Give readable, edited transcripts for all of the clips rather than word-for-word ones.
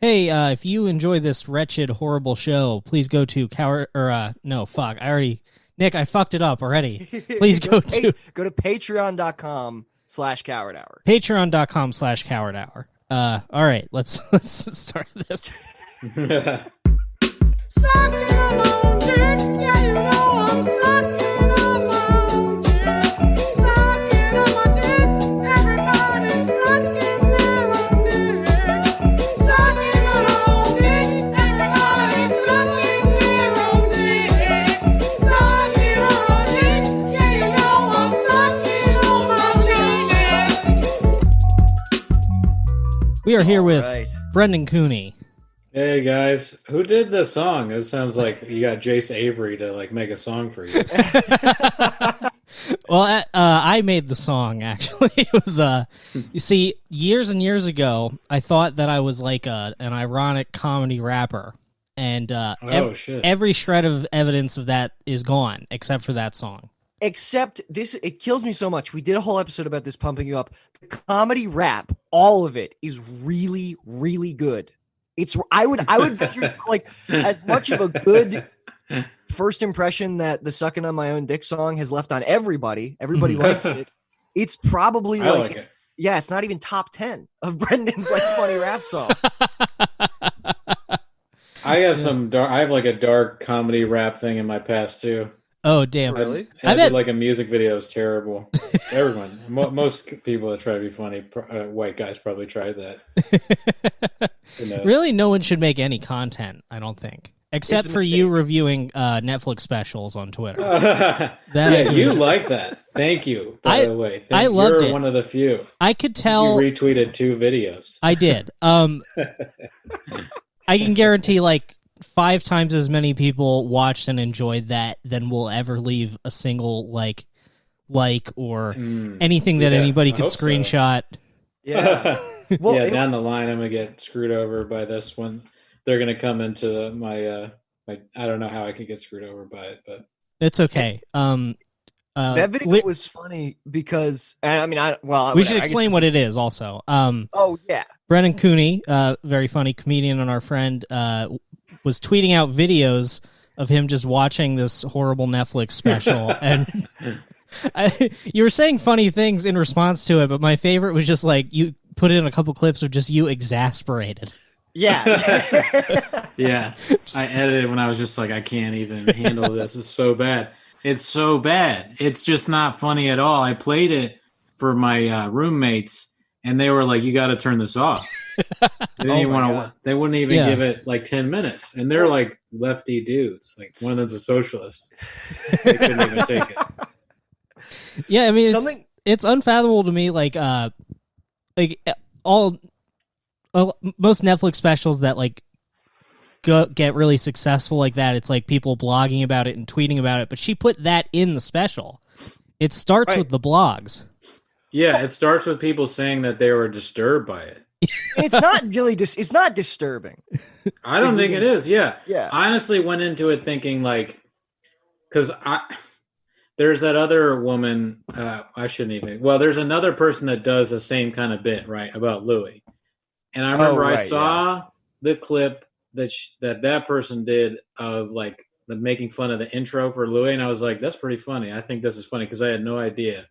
Hey, if you enjoy this wretched, horrible show, please go to Nick, I fucked it up already. Please go to patreon.com/coward hour. Patreon.com/coward hour. All right, let's start this. Sucking on my own dick, yeah, you know I'm sucking on my own dick. Sucking on my dick, everybody's sucking their own dicks. Sucking on our own dicks, everybody's sucking their own dicks. Sucking on our dicks, yeah, you know I'm sucking on my dicks. We are here with Right. Brendan Cooney. Hey guys, who did this song? It sounds like you got Jace Avery to like make a song for you. Well, I made the song, actually. It was, you see, years and years ago, I thought that I was like an ironic comedy rapper. And Shit. every shred of evidence of that is gone, except for that song. Except this, it kills me so much. We did a whole episode about this pumping you up. The comedy rap, all of it is really, really good. I would venture like as much of a good first impression that the "Sucking on My Own Dick" song has left on everybody. Everybody likes it. It's probably it's not even top 10 of Brendan's like funny rap songs. I have like a dark comedy rap thing in my past too. Oh, damn. Really? I I bet did like a music video is terrible. Everyone, most people that try to be funny, white guys probably tried that. Who knows? really no one should make any content, I don't think. Except It's a for you mistake. reviewing Netflix specials on Twitter. Yeah, you like that. Thank you, by the way. I loved You're it. one of the few. I could tell You retweeted 2 videos. I did. I can guarantee like 5 times as many people watched and enjoyed that than will ever leave a single like or anything that Yeah, anybody I could hope so. screenshot. Yeah. Well, Yeah, down the line, I'm gonna get screwed over by this one. They're gonna come into my I don't know how I could get screwed over by it, but It's okay. that video was funny because we should explain what it is also. Oh yeah. Brendan Cooney, very funny comedian and our friend, was tweeting out videos of him just watching this horrible Netflix special. And you were saying funny things in response to it, but my favorite was just like you put in a couple clips of just you exasperated. Yeah. yeah, I edited when I was just like, I can't even handle this. It's so bad. It's so bad. It's just not funny at all. I played it for my roommates, and they were like, "You got to turn this off." They didn't even want to. They wouldn't even give it like 10 minutes, and they're like lefty dudes. Like one of them's a socialist. They couldn't even take it. Yeah, I mean, it's unfathomable to me. Like most Netflix specials that like get really successful like that, it's like people blogging about it and tweeting about it. But she put that in the special. It starts with the blogs. Yeah, it starts with people saying that they were disturbed by it. It's not really it's not disturbing. I don't think it is. Yeah. Yeah. I honestly went into it thinking like, because there's that other woman. I shouldn't even. Well, there's another person that does the same kind of bit, right, about Louis. And I remember I saw the clip that person did of like the making fun of the intro for Louis, and I was like, that's pretty funny. I think this is funny because I had no idea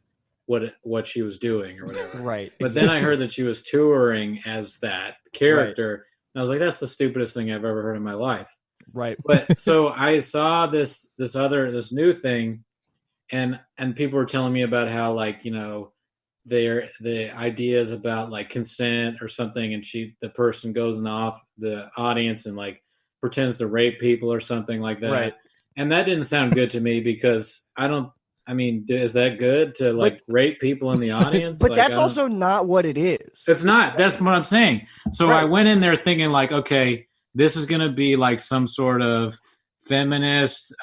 what she was doing or whatever. Right. But then I heard that she was touring as that character, and I was like, that's the stupidest thing I've ever heard in my life. Right. But so I saw this new thing, and people were telling me about how, like, you know, the ideas about like consent or something, and the person goes in the audience and like pretends to rape people or something like that. Right. And that didn't sound good to me because is that good to like rape people in the audience? But like, that's also not what it is. It's not. That's what I'm saying. So I went in there thinking like, okay, this is going to be like some sort of feminist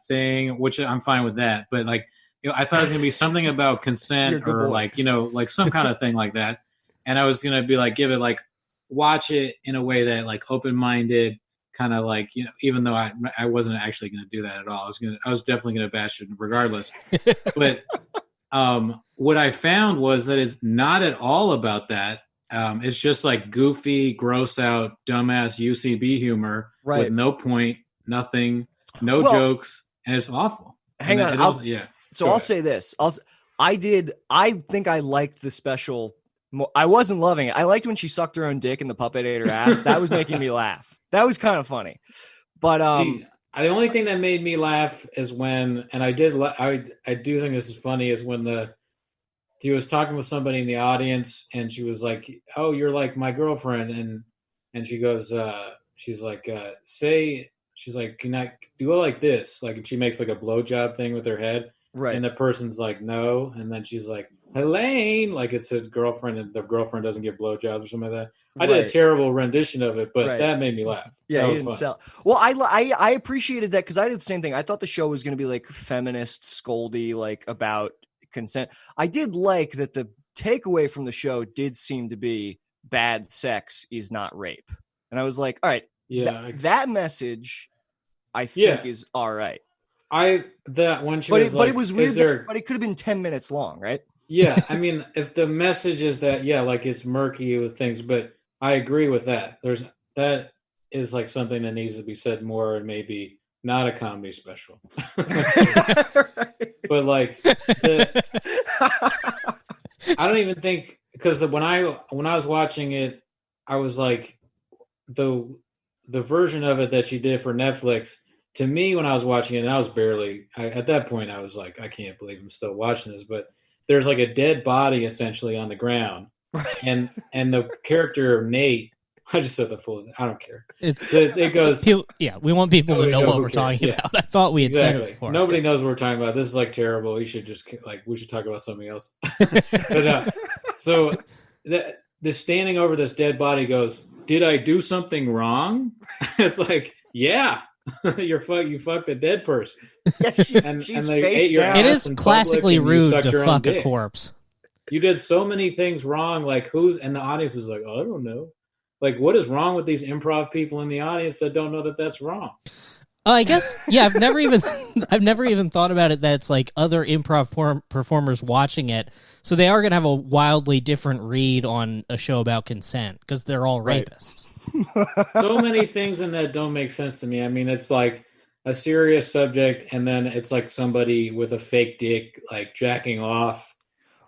thing, which I'm fine with that. But like, you know, I thought it was going to be something about consent or like, you know, like some kind of thing like that. And I was going to be like, watch it in a way that like open-minded, kind of like, you know, even though I wasn't actually going to do that at all. I was definitely going to bash it regardless. But what I found was that it's not at all about that. It's just like goofy, gross out, dumbass UCB humor Right. with no point, nothing, no Well, jokes, and it's awful. Hang And on, it I'll- also- yeah. So Go I'll ahead. say this. I think I liked the special. I wasn't loving it. I liked when she sucked her own dick and the puppet ate her ass. That was making me laugh. That was kind of funny. But The only thing that made me laugh is when, and I do think this is funny, is when she was talking with somebody in the audience, and she was like, "Oh, you're like my girlfriend," and she goes, she's like, she's like, "Can I do it like this?" Like, and she makes like a blowjob thing with her head, right. and the person's like, "No," and then she's like, "Helene," like it's his girlfriend, and the girlfriend doesn't give blowjobs or something like that. I did a Right. terrible rendition of it, but Right. that made me laugh. Yeah, that he was didn't fun. sell. Well, I appreciated that because I did the same thing. I thought the show was going to be like feminist, scoldy, like about consent. I did like that the takeaway from the show did seem to be bad sex is not rape, and I was like, all right, Yeah, that message, I think is all right. When she But was it, like, but it was "Is weird. there-" But it could have been 10 minutes long, right? Yeah, I mean, if the message is that, yeah, like it's murky with things, but I agree with that. That is like something that needs to be said more, and maybe not a comedy special. But like, I don't even think, because when I was watching it, I was like, the version of it that she did for Netflix. To me, when I was watching it, and I was at that point, I was like, I can't believe I'm still watching this. But there's like a dead body essentially on the ground, and the character Nate. I just said the full. I don't care. It goes. Yeah, we want people to Nobody know know what who we're cares. talking Yeah. about. I thought we had said Exactly. it before. Nobody knows what we're talking about. This is like terrible. We should talk about something else. But so the standing over this dead body goes, "Did I do something wrong?" It's like, yeah, you fucked a dead person. Yeah, she's And face they ate your down. It ass is in public classically and you rude sucked to your own fuck a dick. corpse. You did so many things wrong. Like and the audience was like, oh, I don't know. Like, what is wrong with these improv people in the audience that don't know that that's wrong? I guess, yeah. I've never even thought about it. That's like other improv performers watching it, so they are going to have a wildly different read on a show about consent because they're all Right. rapists. So many things in that don't make sense to me. I mean, it's like a serious subject, and then it's like somebody with a fake dick, like jacking off,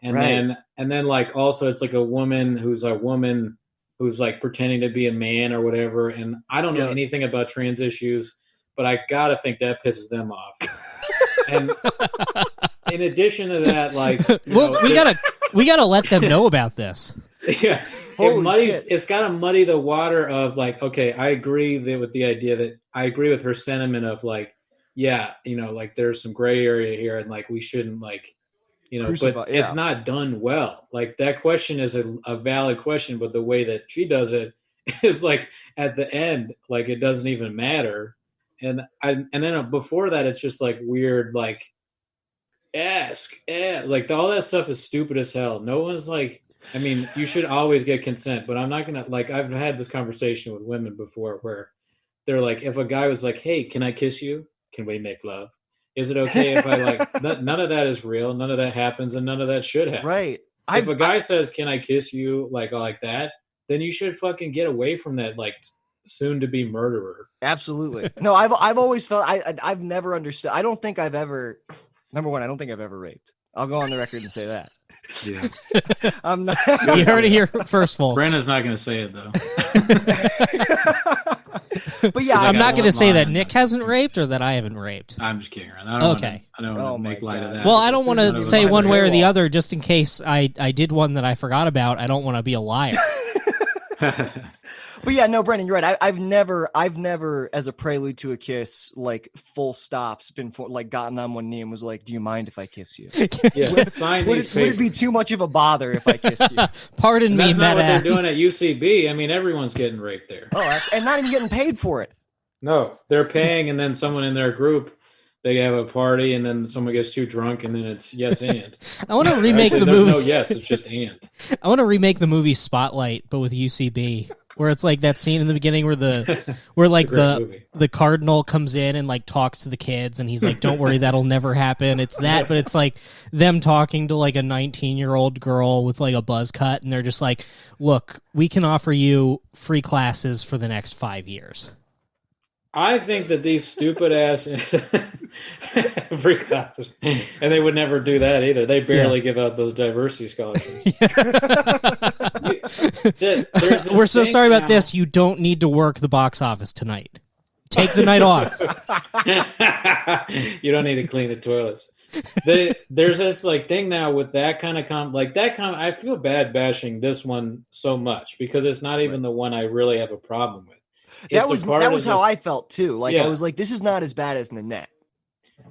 and Right. then like also it's like a woman who's like pretending to be a man or whatever. And I don't know Yeah. anything about trans issues, but I gotta think that pisses them off. And in addition to that, like, Well, we gotta let them know about this. yeah, Holy shit. it's got to muddy the water of like, okay, I agree with the idea that I agree with her sentiment of like, yeah, like there's some gray area here, and like we shouldn't like, Crucify, but yeah. it's not done well. Like that question is a valid question, but the way that she does it is like at the end, like it doesn't even matter. And then before that, it's just like weird, like like all that stuff is stupid as hell. No one's like, I mean, you should always get consent, but I'm not gonna like. I've had this conversation with women before where they're like, if a guy was like, "Hey, can I kiss you? Can we make love? Is it okay if I like?" None of that is real. None of that happens, and none of that should happen. Right. If a guy says, "Can I kiss you?" like that, then you should fucking get away from that like soon to be murderer. Absolutely. No, I've always felt I've never understood. I don't think I've ever. Number one, I don't think I've ever raped. I'll go on the record and say that. Yeah, I'm not. You heard it here first, folks. Brandon's not going to say it though. But yeah, I I'm got not going to one say that line. Nick hasn't raped or that I haven't raped. I'm just kidding. I don't Okay. I don't Oh want to my make light of God. that. Well, I don't want This to is say behind one the way or the paywall. other just in case I did one that I forgot about. I don't want to be a liar. But yeah, no, Brendan, you're right. I've never, as a prelude to a kiss, like full stops, like gotten on one knee and was like, "Do you mind if I kiss you? Yeah, sign Would these it papers. be too much of a bother if I kissed you?" Pardon And me, that's not what they're Meta. doing at UCB. I mean, everyone's getting raped there. And not even getting paid for it. No, they're paying, and then someone in their group, they have a party, and then someone gets too drunk, and then it's yes and. I want to remake Actually, the there's movie. no yes, it's just and. I want to remake the movie Spotlight, but with UCB. Where it's like that scene in the beginning where like Great movie. the cardinal comes in and like talks to the kids and he's like, "Don't worry, that'll never happen." It's that, but it's like them talking to like a 19-year-old girl with like a buzz cut, and they're just like, "Look, we can offer you free classes for the next 5 years." I think that these stupid ass free classes, and they would never do that either. They barely give out those diversity scholarships. We're so sorry about this. You don't need to work the box office tonight. Take the night off. You don't need to clean the toilets. There's this like thing now with that kind of I feel bad bashing this one so much because it's not even the one I really have a problem with. That was how I felt too. Like I was like, this is not as bad as Nanette.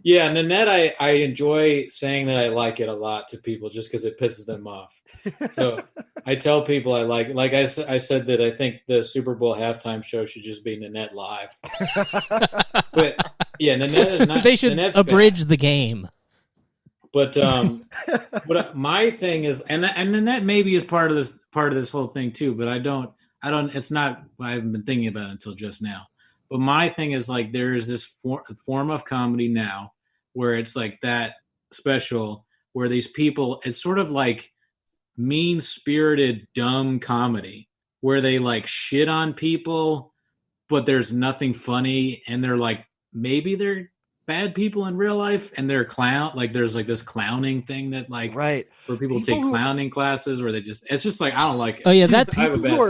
Yeah, Nanette, I enjoy saying that I like it a lot to people just because it pisses them off. So I tell people I like I said that I think the Super Bowl halftime show should just be Nanette live. But yeah, Nanette is not. They should Nanette's abridge bad. the game. But my thing is, and Nanette maybe is part of this whole thing too. But I don't. It's not. I haven't been thinking about it until just now. But my thing is like there is this form of comedy now where it's like that special where these people. It's sort of like mean-spirited, dumb comedy where they like shit on people, but there's nothing funny, and they're like maybe they're bad people in real life, and they're clown. Like there's like this clowning thing that like right where people take clowning classes where it's just like I don't like it. Oh yeah, that's people who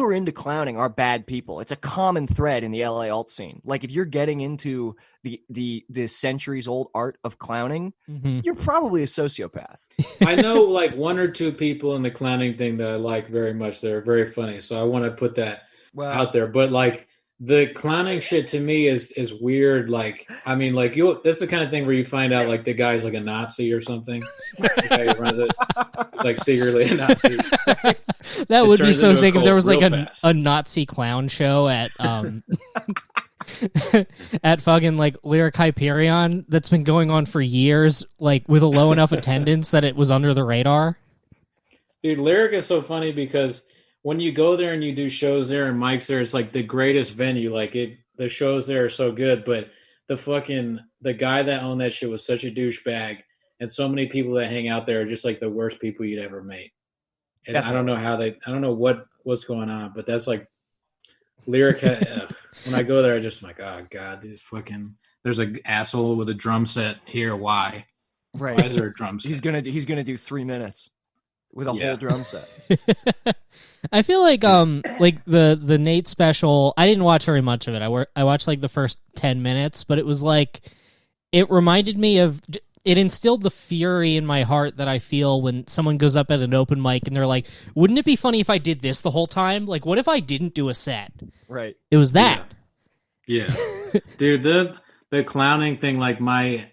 are into clowning are bad people. It's a common thread in the LA alt scene. Like if you're getting into the centuries old art of clowning, you're probably a sociopath. I know like one or two people in the clowning thing that I like very much. They're very funny, so I want to put that out there. But like the clowning shit to me is weird. Like, I mean, like that's the kind of thing where you find out like the guy's like a Nazi or something. The guy who runs it, like secretly a Nazi. That would be so sick if there was like a a Nazi clown show at at fucking like Lyric Hyperion that's been going on for years, like with a low enough attendance that it was under the radar. Dude, Lyric is so funny because when you go there and you do shows there and mics there, it's like the greatest venue. Like the shows there are so good, but the guy that owned that shit was such a douchebag, and so many people that hang out there are just like the worst people you'd ever meet. And I don't know I don't know what's going on, but that's like Lyric. When I go there, I just like, oh god, there's an asshole with a drum set here. Why? Right? Why is there a drum set? He's gonna do 3 minutes with a whole drum set. I feel like the Nate special, I didn't watch very much of it. I watched like the first 10 minutes, but it was like it reminded me of it instilled the fury in my heart that I feel when someone goes up at an open mic and they're like, wouldn't it be funny if I did this the whole time? Like, what if I didn't do a set? Right. It was that. Yeah. Dude, the clowning thing, like my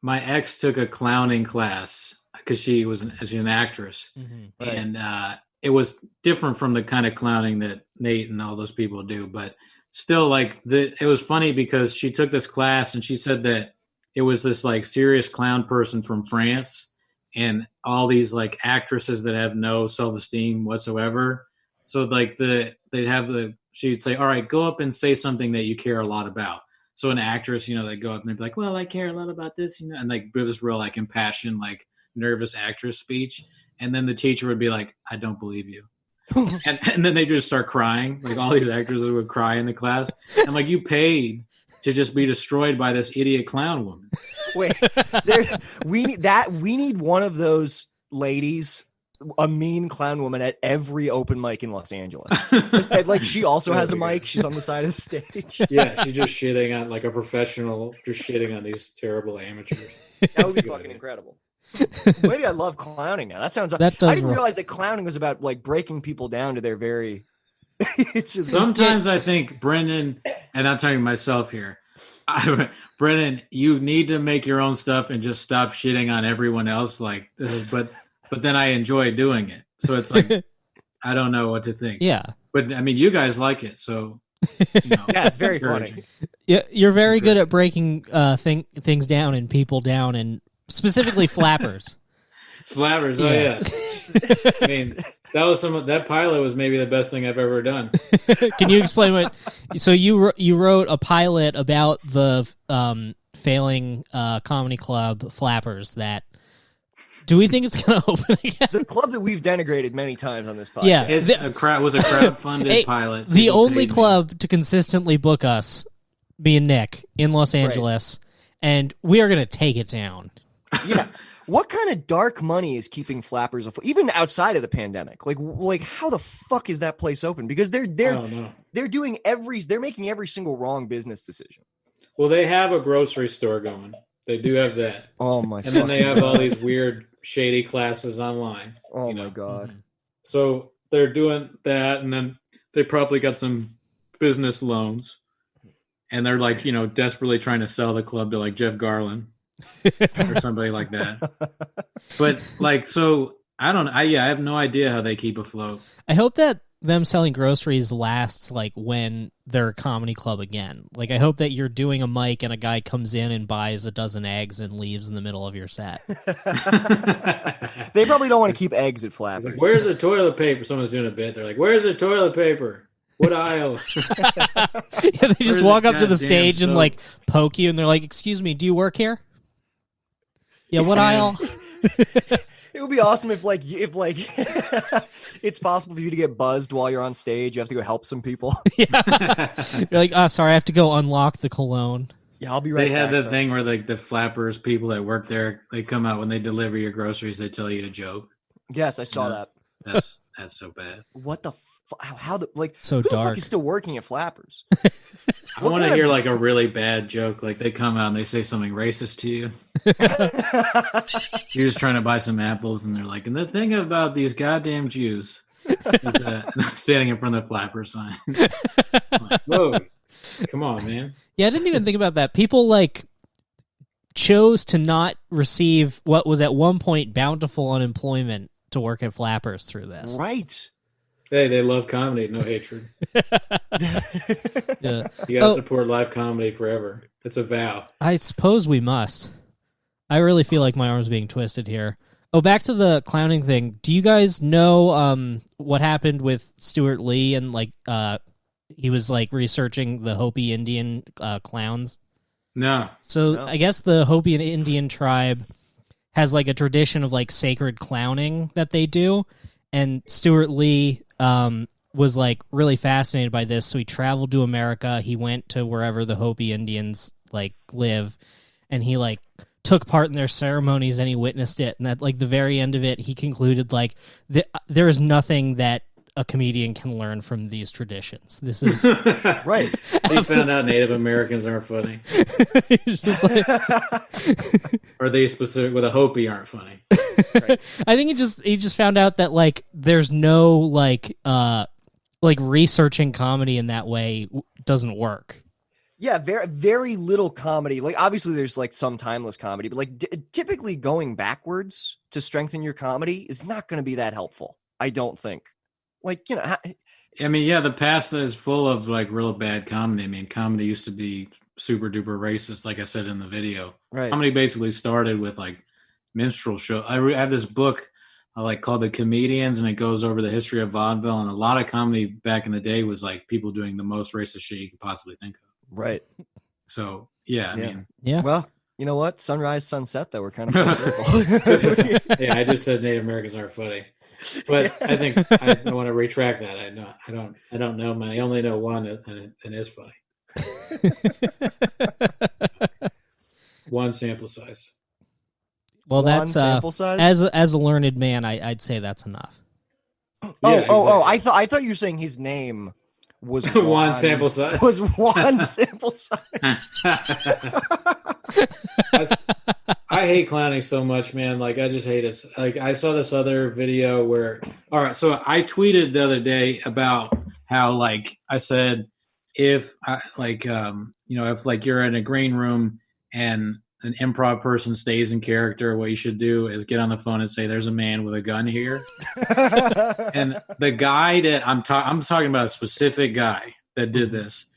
ex took a clowning class because she was an actress. Mm-hmm. Right. And it was different from the kind of clowning that Nate and all those people do, but still like it was funny because she took this class and she said that it was this like serious clown person from France and all these like actresses that have no self-esteem whatsoever. So like she'd say, all right, go up and say something that you care a lot about. So an actress, they go up and they'd be like, well, I care a lot about this, and like do this real like impassioned, like nervous actress speech. And then the teacher would be like, I don't believe you. and then they just start crying. Like all these actresses would cry in the class. And like you paid to just be destroyed by this idiot clown woman. Wait, we need one of those ladies, a mean clown woman at every open mic in Los Angeles. Like she also has a mic. She's on the side of the stage. Yeah, she's just shitting on like a professional, just shitting on these terrible amateurs. That would be fucking incredible. Maybe I love clowning now. That sounds. I didn't realize that clowning was about like breaking people down to their very. It's just sometimes I think Brendan, and I'm talking myself here. Brendan, you need to make your own stuff and just stop shitting on everyone else. Like, but then I enjoy doing it. So it's like I don't know what to think. Yeah, but I mean, you guys like it, so yeah, it's very funny. Yeah, you're very good at breaking things down and people down and. Specifically flappers. Flappers. Oh yeah. I mean, that pilot was maybe the best thing I've ever done. Can you explain what? So you wrote a pilot about the failing comedy club Flappers. That do we think it's going to open again? The club that we've denigrated many times on this podcast. Yeah. It's a crowd-funded pilot. The People only paid me. club to consistently book us, me and Nick, in Los Angeles, and we are going to take it down. Yeah. What kind of dark money is keeping Flappers afloat, even outside of the pandemic? Like how the fuck is that place open? Because I don't know. they're making every single wrong business decision. Well, they have a grocery store going. They do have that. Oh my! And then they have all these weird, shady classes online. Oh you my know? god! So they're doing that, and then they probably got some business loans, and they're like, desperately trying to sell the club to like Jeff Garlin or somebody like that. But like, so I don't. I have no idea how they keep afloat. I hope that them selling groceries lasts like when they're a comedy club again. Like I hope that you're doing a mic and a guy comes in and buys a dozen eggs and leaves in the middle of your set. They probably don't want to keep eggs at It's Flappers. like, where's the toilet paper? Someone's doing a bit. They're like, where's the toilet paper? What aisle? Yeah, they just Where's walk the up to the goddamn stage and soap? like poke you, and they're like, "Excuse me, do you work here?" Yeah, what aisle? It would be awesome if it's possible for you to get buzzed while you're on stage. You have to go help some people. Yeah. You're like, "Oh, sorry, I have to go unlock the cologne." Yeah, I'll be right They back. have that sir. thing where like the Flappers people that work there, they come out when they deliver your groceries. They tell you a joke. Yes, I saw Yeah. that. That's so bad. What the how the So who the dark. fuck is still working at Flappers? I What want to kind of- hear like a really bad joke. Like they come out and they say something racist to you. You're just trying to buy some apples, and they're like, and the thing about these goddamn Jews is that standing in front of the Flapper sign. I'm like, whoa, come on, man. Yeah, I didn't even think about that. People like chose to not receive what was at one point bountiful unemployment to work at Flappers through this. Right. Hey, they love comedy, no hatred. Yeah. You gotta Oh. support live comedy forever. It's a vow. I suppose we must. I really feel like my arm's being twisted here. Oh, back to the clowning thing. Do you guys know what happened with Stuart Lee and like he was like researching the Hopi Indian clowns? No. So No. I guess the Hopi and Indian tribe has like a tradition of like sacred clowning that they do, and Stuart Lee was like really fascinated by this, so he traveled to America. He went to wherever the Hopi Indians like live, and he like took part in their ceremonies and he witnessed it. And at like the very end of it, he concluded like there is nothing that a comedian can learn from these traditions. This is Right. He found out Native Americans aren't funny. it's just like, Or they specific with a Hopi aren't funny. I think he just found out that like there's no like researching comedy in that way doesn't work. Yeah, very very little comedy. Like obviously there's like some timeless comedy, but like typically going backwards to strengthen your comedy is not going to be that helpful. I don't think. Like, I mean, yeah, the past is full of like real bad comedy. I mean, comedy used to be super duper racist, like I said in the video. right. Comedy basically started with like minstrel show. I have this book I like called The Comedians, and it goes over the history of vaudeville. And a lot of comedy back in the day was like people doing the most racist shit you could possibly think of. Right. So yeah, I Yeah. mean, Yeah. Well, you know what? Sunrise, sunset, though, we're kind of full circle. yeah, I just said Native Americans aren't funny, but I think I want to retract that. I don't know. I only know one, and it is funny. One sample size. Well, One that's sample size? as a learned man, I'd say that's enough. Oh, exactly. I thought you were saying his name was One sample size. Was one sample size. I hate clowning so much, man. Like, I just hate it. Like, I saw this other video where, all right, so I tweeted the other day about how, like, I said, if if you're in a green room and an improv person stays in character, what you should do is get on the phone and say, "There's a man with a gun here." And the guy that I'm talking about, a specific guy that did this,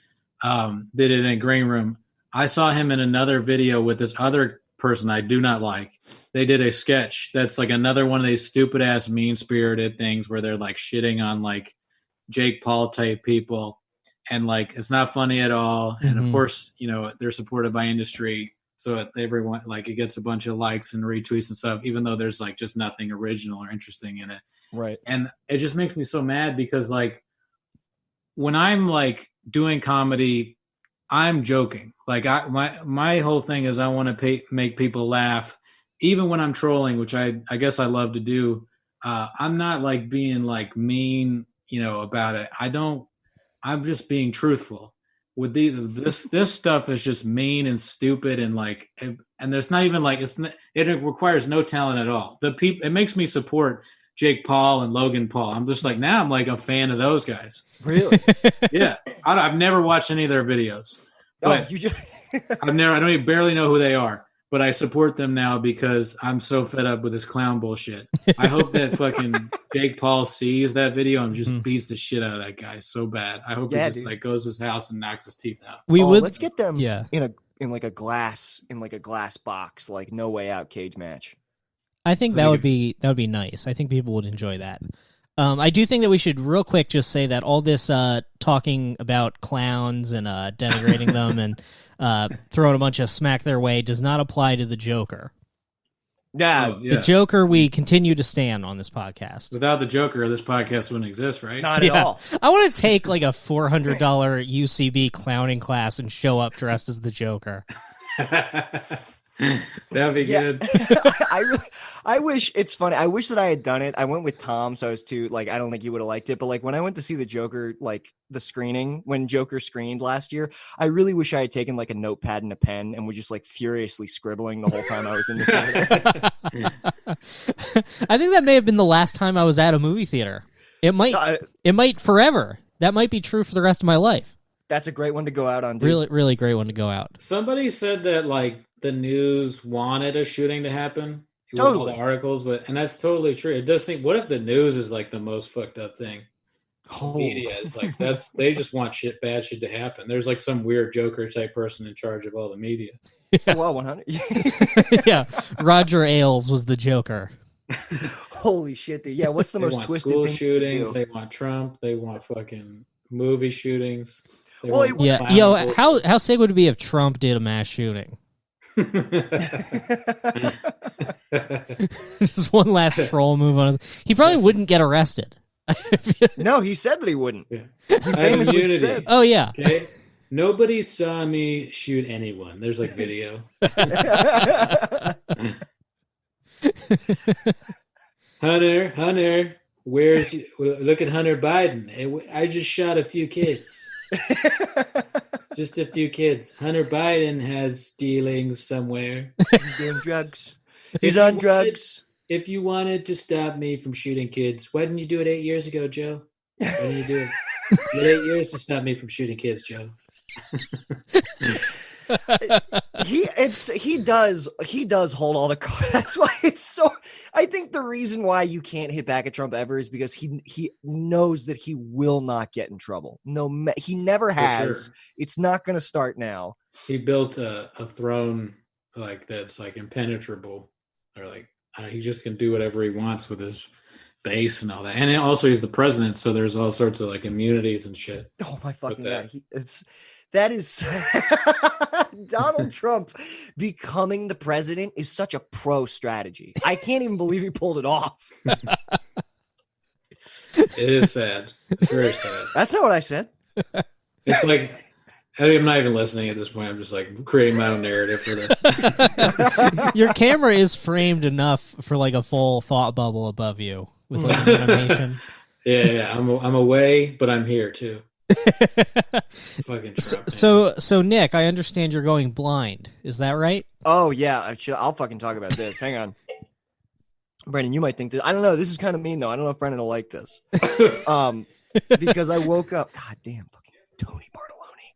did it in a green room. I saw him in another video with this other person I do not like. They did a sketch that's like another one of these stupid ass mean spirited things where they're like shitting on like Jake Paul type people, and like it's not funny at all. And of course, you know, they're supported by industry, so everyone like it gets a bunch of likes and retweets and stuff, even though there's like just nothing original or interesting in it. Right. And it just makes me so mad because like when I'm like doing comedy, I'm joking. Like my whole thing is I want to make people laugh, even when I'm trolling, which I guess I love to do. I'm not like being like mean, you know, about it. I'm just being truthful. With this stuff is just mean and stupid and like, and there's not even like it requires no talent at all. It makes me support Jake Paul and Logan Paul. I'm just like, now I'm like a fan of those guys. Really? Yeah. I've never watched any of their videos. But you just I don't even barely know who they are, but I support them now because I'm so fed up with this clown bullshit. I hope that fucking Jake Paul sees that video and just beats the shit out of that guy so bad. I hope he just like goes to his house and knocks his teeth out. let's get them Yeah. in like a glass box, like No Way Out cage match. I think that would be nice. I think people would enjoy that. I do think that we should real quick just say that all this talking about clowns and denigrating them and throwing a bunch of smack their way does not apply to the Joker. Yeah, The Joker we continue to stand on this podcast. Without the Joker, this podcast wouldn't exist, right? not at all. I want to take like a $400 UCB clowning class and show up dressed as the Joker. That'd be good. I wish it's funny. I wish that I had done it. I went with Tom, so I was too like I don't think he would have liked it. But like when I went to see the Joker, like the screening when Joker screened last year, I really wish I had taken like a notepad and a pen and was just like furiously scribbling the whole time I was in the theater. I think that may have been the last time I was at a movie theater. It might forever. That might be true for the rest of my life. That's a great one to go out on, dude. Really, really great one to go out. Somebody said that like the news wanted a shooting to happen. With all Totally. the articles, and that's totally true. It does seem. What if the news is like the most fucked up thing? Oh. Media is like they just want bad shit to happen. There's like some weird Joker type person in charge of all the media. Yeah. Well, 100. Yeah, Roger Ailes was the Joker. Holy shit, dude. Yeah, what's the They most want twisted school thing shootings. to They want Trump. They want fucking movie shootings. They Well, want Yeah, clown yo, bullshit. how sick would it be if Trump did a mass shooting? Just one last troll move on us. He probably wouldn't get arrested. No, he said that he wouldn't. Yeah. He I have famously immunity. said. Oh yeah, Okay. Nobody saw me shoot anyone. There's like video. Hunter, look at Hunter Biden. I just shot a few kids. Just a few kids. Hunter Biden has dealings somewhere. He's doing drugs. He's If on you drugs. If you wanted to stop me from shooting kids, why didn't you do it 8 years ago, Joe? Why didn't you do it? You had 8 years to stop me from shooting kids, Joe. He does hold all the cards. That's why it's so. I think the reason why you can't hit back at Trump ever is because he knows that he will not get in trouble. He never has. sure. It's not going to start now. He built a throne like that's like impenetrable, or like he just can do whatever he wants with his base and all that. And also he's the president, so there's all sorts of like immunities and shit. Oh my fucking that. god! That is Donald Trump becoming the president is such a pro strategy. I can't even believe he pulled it off. It is sad. It's very sad. That's not what I said. It's like I'm not even listening at this point. I'm just like creating my own narrative for the. your camera is framed enough for like a full thought bubble above you with like an animation. Yeah. I'm away, but I'm here too. Fucking Trump. So Nick, I understand you're going blind. Is that right? Oh yeah, I'll fucking talk about this. Hang on, Brandon. You might think that I don't know. This is kind of mean though. I don't know if Brandon will like this. Because I woke up. God damn, fucking Tony Bartolone.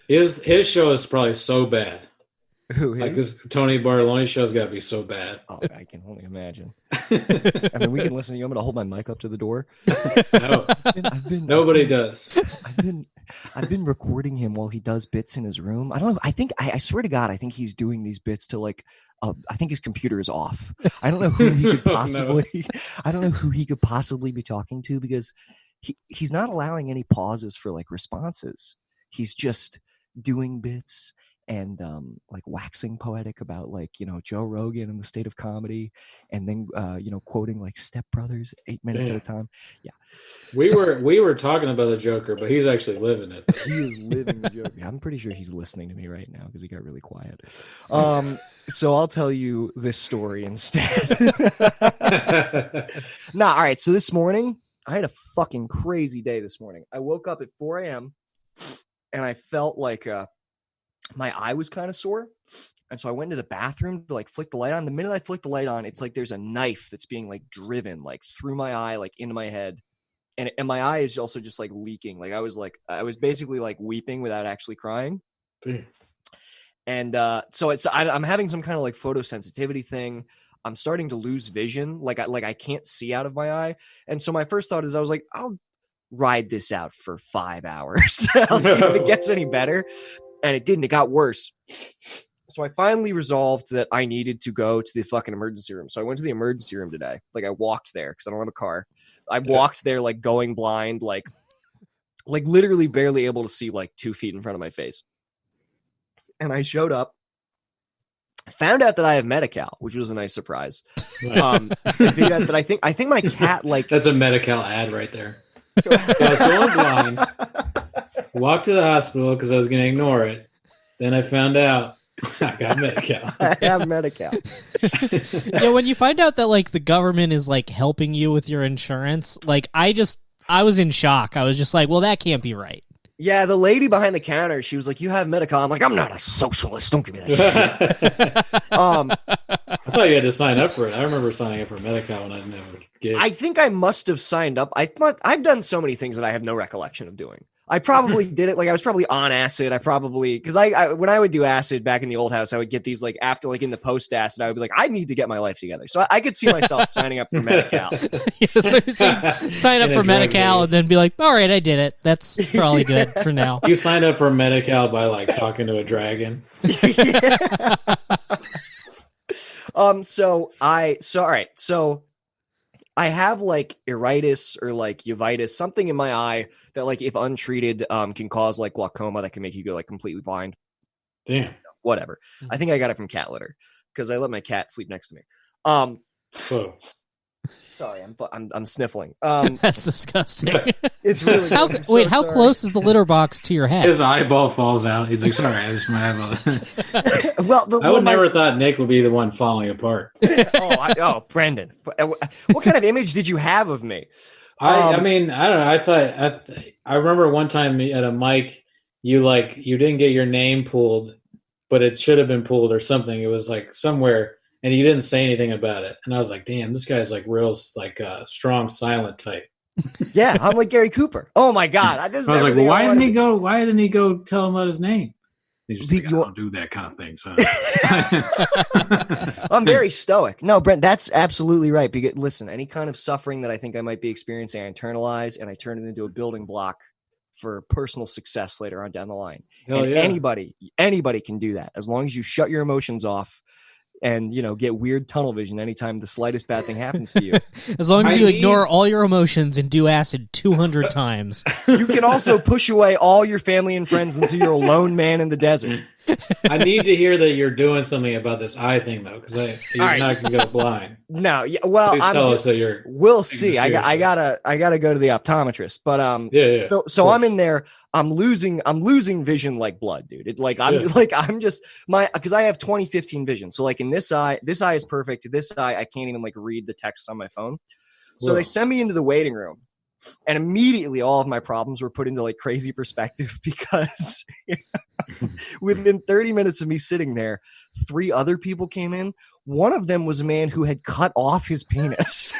His show is probably so bad. Who Like his? this Tony Bartolone show's got to be so bad. Oh, I can only imagine. I mean, we can listen to you. I'm gonna hold my mic up to the door. No, I've been nobody does. I've been I've been recording him while he does bits in his room. I don't know. I swear to God, I think he's doing these bits to like. I think his computer is off. I don't know who he could possibly. I don't know who he could possibly be talking to because he's not allowing any pauses for like responses. He's just doing bits and like waxing poetic about like Joe Rogan and the state of comedy, and then quoting like Step Brothers 8 minutes at a time. Yeah, we were talking about the Joker, but he's actually living it. He is living the Joker. I'm pretty sure he's listening to me right now because he got really quiet. So I'll tell you this story instead. All right. So this morning I had a fucking crazy day. This morning I woke up at 4 a.m. and I felt like my eye was kind of sore. And so I went into the bathroom to like flick the light on. The minute I flick the light on, it's like there's a knife that's being like driven like through my eye, like into my head. And my eye is also just like leaking. Like I was basically like weeping without actually crying. Damn. And so I'm having some kind of like photosensitivity thing. I'm starting to lose vision. Like I can't see out of my eye. And so my first thought is I was like, I'll ride this out for 5 hours. I'll see if it gets any better. And it didn't. It got worse. So I finally resolved that I needed to go to the fucking emergency room. So I went to the emergency room today. Like I walked there because I don't have a car. I walked there like going blind, like literally barely able to see like 2 feet in front of my face. And I showed up, found out that I have Medi-Cal, which was a nice surprise. Nice. I figured out that I think my cat like That's a Medi-Cal ad right there. So I was going blind, walked to the hospital because I was going to ignore it. Then I found out I got Medi-Cal. I have Medi-Cal. Yeah, when you find out that like the government is like helping you with your insurance, like I was in shock. I was just like, well, that can't be right. Yeah, the lady behind the counter, she was like, "You have Medi-Cal." I'm like, "I'm not a socialist. Don't give me that shit." I thought you had to sign up for it. I remember signing up for Medi-Cal when I didn't have a gig. I think I must have signed up. I've done so many things that I have no recollection of doing. I probably did it. Like I was probably on acid. I probably, because I when I would do acid back in the old house, I would get these like after like in the post acid, I would be like, I need to get my life together. So I could see myself signing up for Medi-Cal. So sign up for Medi-Cal and then be like, all right, I did it. That's probably good for now. You signed up for Medi-Cal by like talking to a dragon. So all right. So I have like iritis or like uveitis, something in my eye that like if untreated can cause like glaucoma that can make you go like completely blind. Damn. Whatever. I think I got it from cat litter because I let my cat sleep next to me. Whoa. Sorry, I'm sniffling. That's disgusting. It's really how close is the litter box to your head? His eyeball falls out. He's like, sorry, I just my eyeball. Well, I would never thought Nick would be the one falling apart. Brendan, what kind of image did you have of me? I mean, I don't know. I remember one time at a mic, you didn't get your name pulled, but it should have been pulled or something. It was like somewhere. And you didn't say anything about it. And I was like, damn, this guy's like real, like strong, silent type. Yeah, I'm like Gary Cooper. Oh my God. I was like, well, why didn't he go tell him about his name? He's just like, I don't do that kind of thing, son. I'm very stoic. No, Brent, that's absolutely right. Because listen, any kind of suffering that I think I might be experiencing, I internalize and I turn it into a building block for personal success later on down the line. Hell and yeah. anybody can do that as long as you shut your emotions off. And, get weird tunnel vision anytime the slightest bad thing happens to you. As long as you ignore all your emotions and do acid 200 times. You can also push away all your family and friends until you're a lone man in the desert. I need to hear that you're doing something about this eye thing, though, because you're not going to go blind. No, yeah, well, Please tell us that you're. We'll see. I gotta go to the optometrist, but Yeah. So I'm in there. I'm losing vision like blood, dude. I'm just because I have 20/15 vision. So like in this eye is perfect. This eye I can't even like read the text on my phone. So they send me into the waiting room. And immediately all of my problems were put into like crazy perspective because within 30 minutes of me sitting there, 3 other people came in. One of them was a man who had cut off his penis.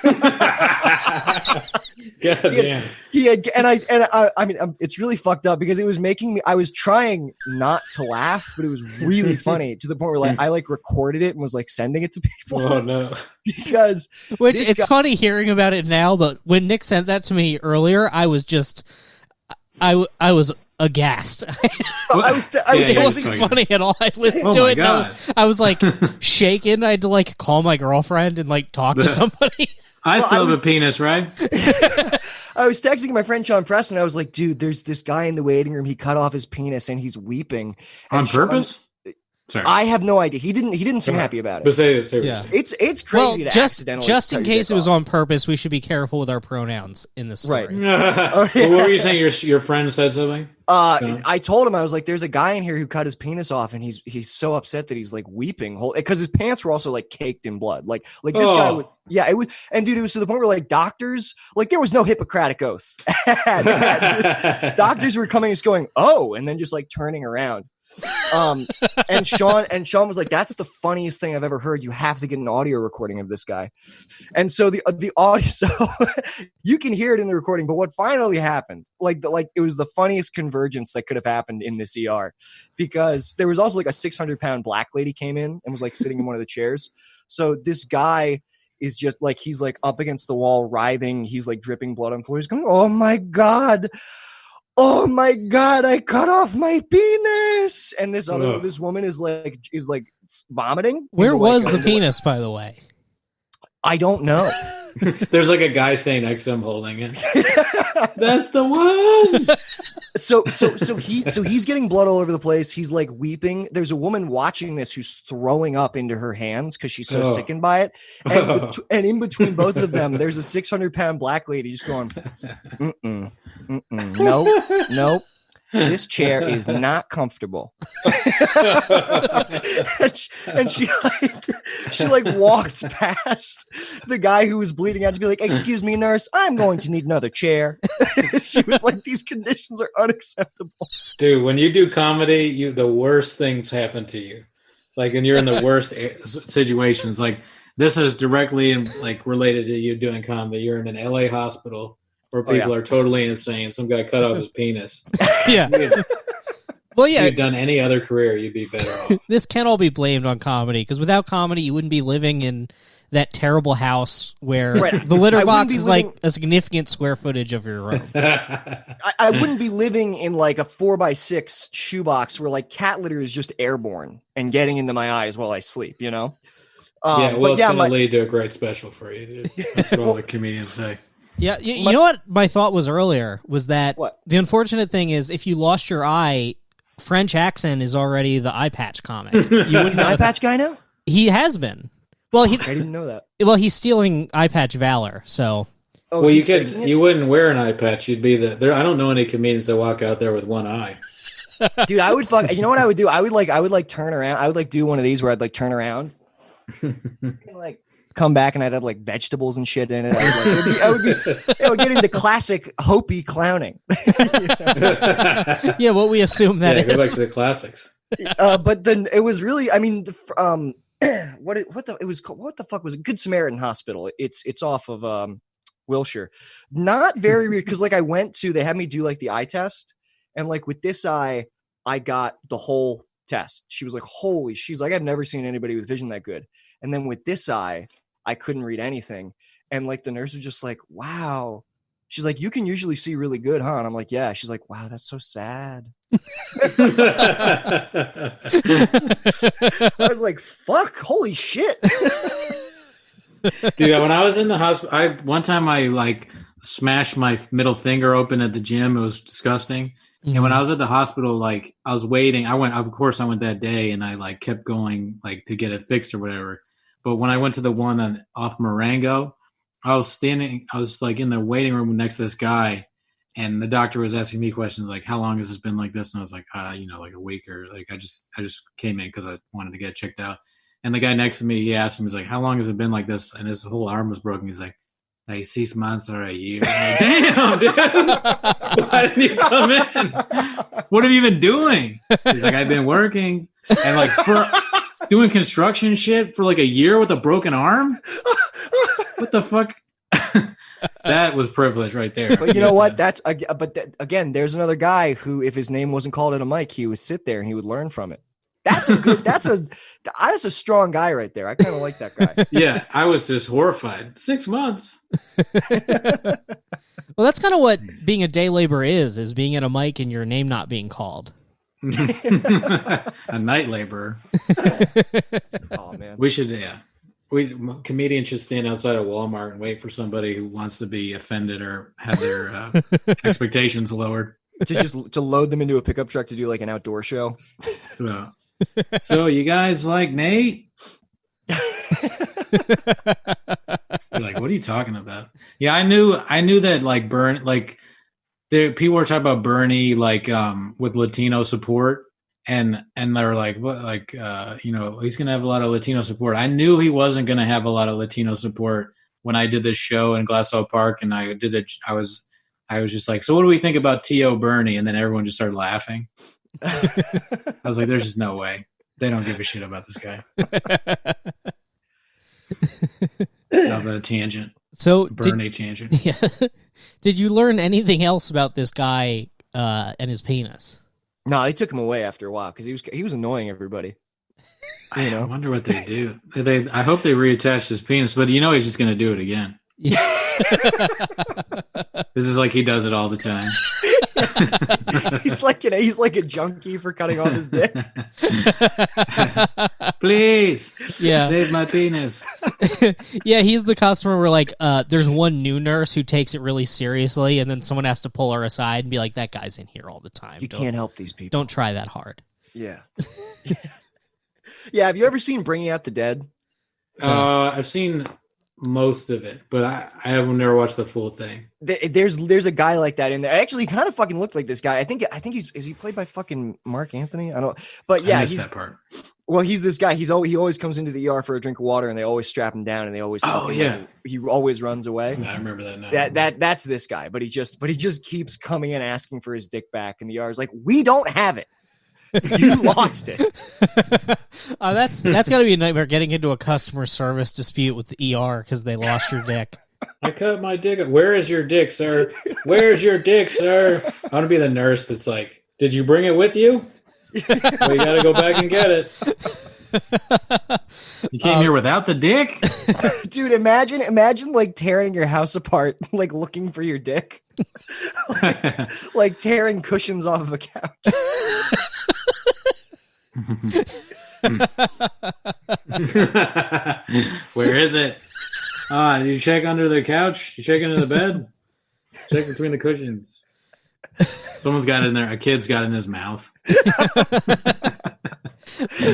God damn. He had, and I mean, it's really fucked up because it was making me. I was trying not to laugh, but it was really funny to the point where like I like recorded it and was like sending it to people. Oh no! Because it's funny hearing about it now, but when Nick sent that to me earlier, I was just, I was aghast. I It Yeah, wasn't just like- funny at all. I listened Oh to my it. And God. I was like shaken. I had to like call my girlfriend and like talk to somebody. I still have a penis, right? I was texting my friend Sean Preston. I was like, dude, there's this guy in the waiting room. He cut off his penis and he's weeping. And On Sean- purpose? Sorry. I have no idea. He didn't seem happy about But it. say what Yeah. you're saying. It's Well, crazy to just accidentally in cut your case dick it was off. on purpose, we should be careful with our pronouns in this story. What were you saying? Your friend said something? I told him, I was like, there's a guy in here who cut his penis off and he's so upset that he's like weeping because his pants were also like caked in blood. Like this guy would, yeah, it was, and dude, it was to the point where like doctors, like there was no Hippocratic oath. Doctors were coming and just going, oh, and then just like turning around. And Sean was like, that's the funniest thing I've ever heard. You have to get an audio recording of this guy. And so the audio, so you can hear it in the recording, but what finally happened, like it was the funniest convergence that could have happened in this ER, because there was also like a 600-pound black lady came in and was like sitting in one of the chairs. So this guy is just like, he's like up against the wall, writhing. He's like dripping blood on the floor. He's going, oh my God, I cut off my penis. And this woman is like vomiting. Where into, was like, the penis, by the way? I don't know. There's like a guy saying next to him holding it. That's the one. So he's getting blood all over the place. He's like weeping. There's a woman watching this who's throwing up into her hands because she's so sickened by it. And in between both of them, there's a 600-pound black lady just going, nope. This chair is not comfortable. and she walked past the guy who was bleeding out to be like, excuse me, nurse, I'm going to need another chair. She was like, these conditions are unacceptable. Dude, when you do comedy, the worst things happen to you. Like, and you're in the worst situations. Like, this is directly related to you doing comedy. You're in an LA hospital where people are totally insane. Some guy cut off his penis. Yeah. Well, yeah. If you'd done any other career, you'd be better off. This can't all be blamed on comedy, because without comedy, you wouldn't be living in that terrible house where the litter box is like a significant square footage of your room. I wouldn't be living in like a 4x6 shoebox where like cat litter is just airborne and getting into my eyes while I sleep, you know? It's going to lead to a great special for you, dude. That's what all the comedians say. Yeah, you know what my thought was earlier was that What? The unfortunate thing is if you lost your eye, French accent is already the eye patch comic. You wouldn't He's an eye patch guy now? He has been. Well, I didn't know that. Well, he's stealing eye patch valor. So Oh, Well, is he faking it? you wouldn't wear an eye patch. You'd be there. I don't know any comedians that walk out there with one eye. Dude, I would fuck. You know what I would do? I would turn around. I would like do one of these where I'd like turn around, and, like come back, and I'd have like vegetables and shit in it. I would get into classic Hopi clowning. yeah, what we assume that Yeah, is. go back to the classics. But then it was really, I mean, what the fuck was it? Good Samaritan Hospital. It's off of Wilshire. Not very weird because like they had me do like the eye test, and like with this eye, I got the whole test. She was like, she's like, I've never seen anybody with vision that good. And then with this eye, I couldn't read anything. And like the nurse was just like, wow. She's like, you can usually see really good, huh? And I'm like, yeah. She's like, wow, that's so sad. I was like, fuck, holy shit. Dude, when I was in the hospital, one time I like smashed my middle finger open at the gym. It was disgusting. Mm-hmm. And when I was at the hospital, like I was waiting. I went that day, and I like kept going like to get it fixed or whatever. But when I went to the one off Marengo, I was like in the waiting room next to this guy, and the doctor was asking me questions like, "How long has this been like this?" And I was like, like a week, or like I just came in because I wanted to get checked out. And the guy next to me, he asked him, he's like, "How long has it been like this?" And his whole arm was broken. He's like, 6 months or a year. I'm like, damn, dude. Why didn't you come in? What have you been doing? He's like, I've been working and like for doing construction shit for like a year with a broken arm. What the fuck? That was privilege right there. But you know what? Again, there's another guy who, if his name wasn't called at a mic, he would sit there and he would learn from it. That's a strong guy right there. I kind of like that guy. Yeah, I was just horrified. 6 months. Well, that's kind of what being a day laborer is being at a mic and your name not being called. A night laborer. Oh man. We should, comedians should stand outside of Walmart and wait for somebody who wants to be offended or have their expectations lowered. To load them into a pickup truck to do like an outdoor show. So you guys like Nate? You're like, what are you talking about? Yeah, I knew that like people were talking about Bernie like with Latino support, and they're like, what, like he's gonna have a lot of Latino support. I knew he wasn't gonna have a lot of Latino support when I did this show in Glassell Park, and I was just like, so what do we think about T.O. Bernie? And then everyone just started laughing. I was like, there's just no way. They don't give a shit about this guy. Not a tangent. So Bernie tangent. Yeah. Did you learn anything else about this guy and his penis? No, they took him away after a while because he was annoying everybody. I wonder what they do. I hope they reattach his penis, but he's just going to do it again. Yeah. This is like he does it all the time. he's like a junkie for cutting off his dick. Please, yeah, save my penis. Yeah, he's the customer where like there's one new nurse who takes it really seriously, and then someone has to pull her aside and be like, "That guy's in here all the time. You can't help these people. Don't try that hard." Yeah. Yeah. Have you ever seen Bringing Out the Dead? I've seen most of it, but I have never watched the full thing. There's a guy like that in there. Actually, he kind of fucking looked like this guy. I think is he played by fucking Mark Anthony? I don't. But yeah, I missed that part. Well, he's this guy. He always comes into the ER for a drink of water, and they always strap him down, and they always. He always runs away. I remember that now. That's this guy, but he just keeps coming in asking for his dick back, and the ER is like, we don't have it. You lost it. That's got to be a nightmare getting into a customer service dispute with the ER because they lost your dick. I cut my dick. Where is your dick, sir? Where's your dick, sir? I want to be the nurse that's like, did you bring it with you? Well, you got to go back and get it. You came here without the dick? Dude, imagine like tearing your house apart, like looking for your dick. like tearing cushions off of a couch. Where is it? Did you check under the couch? You check under the bed? Check between the cushions. Someone's got it in there. A kid's got it in his mouth.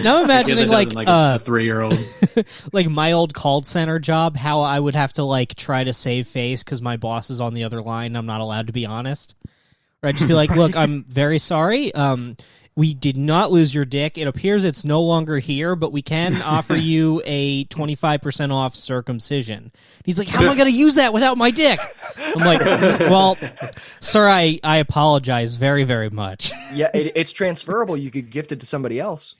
Now imagining like a 3-year-old, like my old call center job, how I would have to like try to save face because my boss is on the other line. And I'm not allowed to be honest. Or I'd just be like, "Look, I'm very sorry. We did not lose your dick. It appears it's no longer here, but we can offer you a 25% off circumcision." He's like, "How am I going to use that without my dick?" I'm like, "Well, sir, I apologize very, very much." Yeah, it's transferable. You could gift it to somebody else.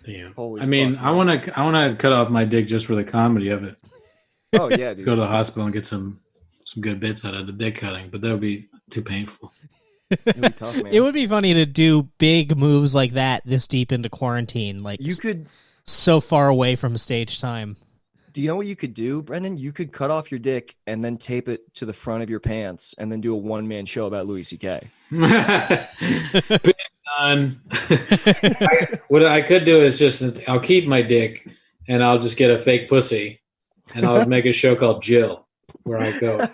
Damn. Holy I mean, fuck, I want to cut off my dick just for the comedy of it. Oh yeah, dude. Go to the hospital and get some good bits out of the dick cutting, but that would be too painful. It'd be tough, man. It would be funny to do big moves like that this deep into quarantine, like You could. so far away from stage time. Do you know what you could do, Brendan? You could cut off your dick and then tape it to the front of your pants, and then do a one-man show about Louis C.K. Big done. What I could do is just I'll keep my dick and I'll just get a fake pussy and I'll make a show called Jill where I go.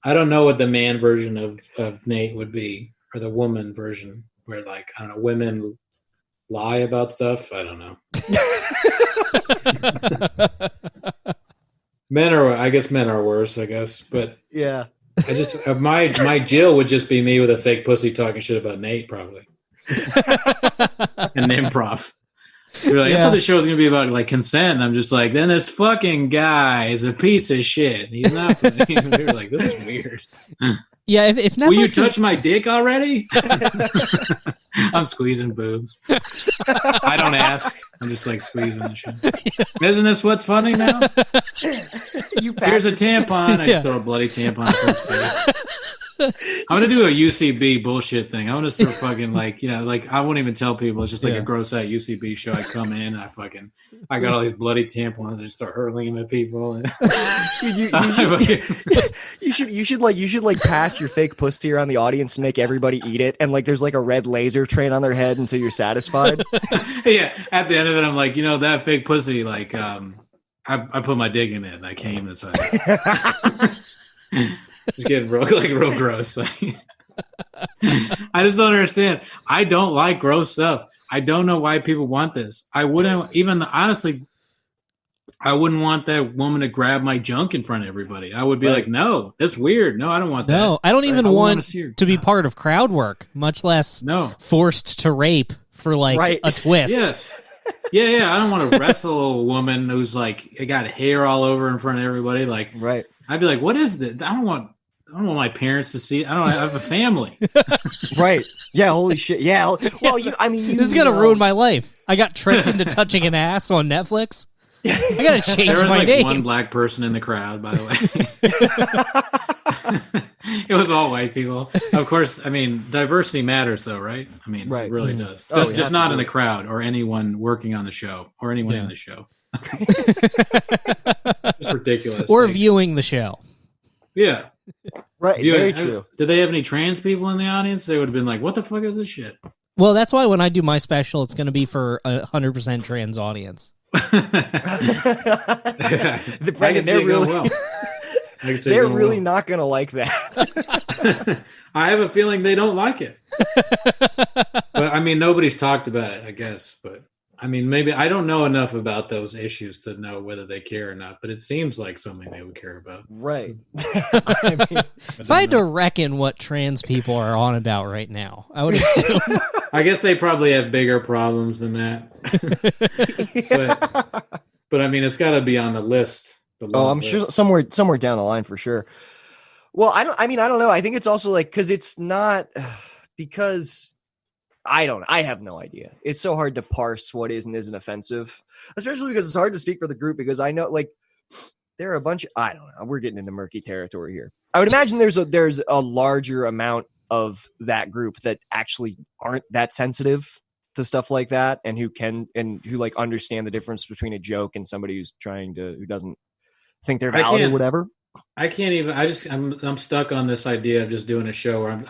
I don't know what the man version of Nate would be, or the woman version, where like I don't know, women lie about stuff. I don't know. Men are worse, I guess. But Yeah. I just my Jill would just be me with a fake pussy talking shit about Nate, probably. And improv. You're like, I thought the show was gonna be about like consent, and I'm just like, then this fucking guy is a piece of shit. He's not. We were like, this is weird. Yeah, if Netflix Will you touch my dick already? I'm squeezing boobs. I don't ask. I'm just like squeezing the shit. Isn't this what's funny now? Here's a tampon. I just throw a bloody tampon in his face. I'm gonna do a UCB bullshit thing. I'm gonna start fucking like I won't even tell people. It's just like Yeah. a gross out UCB show. I come in, I got all these bloody tampons. I just start hurling them at people. Dude, you should like pass your fake pussy around the audience and make everybody eat it, and like there's like a red laser train on their head until you're satisfied. Yeah, at the end of it, I'm like, that fake pussy, like, I put my dick in it and I came inside. Just getting real gross. I just don't understand. I don't like gross stuff. I don't know why people want this. I wouldn't want that woman to grab my junk in front of everybody. I would be like, no, that's weird. No, I don't want that. No, I don't even want see her. to be part of crowd work, much less forced to rape for like a twist. Yes. Yeah. I don't want to wrestle a woman who's like got hair all over in front of everybody. Like, right. I'd be like, what is this? I don't want my parents to see. I have a family. Right. Yeah. Holy shit. Yeah. Well, this is gonna ruin my life. I got tricked into touching an ass on Netflix. I gotta change there was my like name. one black person in the crowd, by the way. It was all white people. Of course, diversity matters, though, right? It really does. Just not in the crowd or anyone working on the show or anyone in the show. It's ridiculous. Or viewing the show. Yeah. Right. Very true. Did they have any trans people in the audience? They would have been like, what the fuck is this shit? Well, that's why when I do my special, it's going to be for 100% trans audience. They're really not going to like that. I have a feeling they don't like it. But nobody's talked about it, I guess. But maybe I don't know enough about those issues to know whether they care or not. But it seems like something they would care about. Right. If I had to reckon what trans people are on about right now, I would assume. I guess they probably have bigger problems than that. But it's got to be on the list. I'm sure somewhere down the line for sure. Well, I don't know. I think it's also like because it's not because I have no idea. It's so hard to parse what is and isn't offensive, especially because it's hard to speak for the group because I know like there are a bunch. I don't know. We're getting into murky territory here. I would imagine there's a larger amount of that group that actually aren't that sensitive to stuff like that and who like understand the difference between a joke and somebody who doesn't think they're valid or whatever. I can't even. I'm stuck on this idea of just doing a show where I'm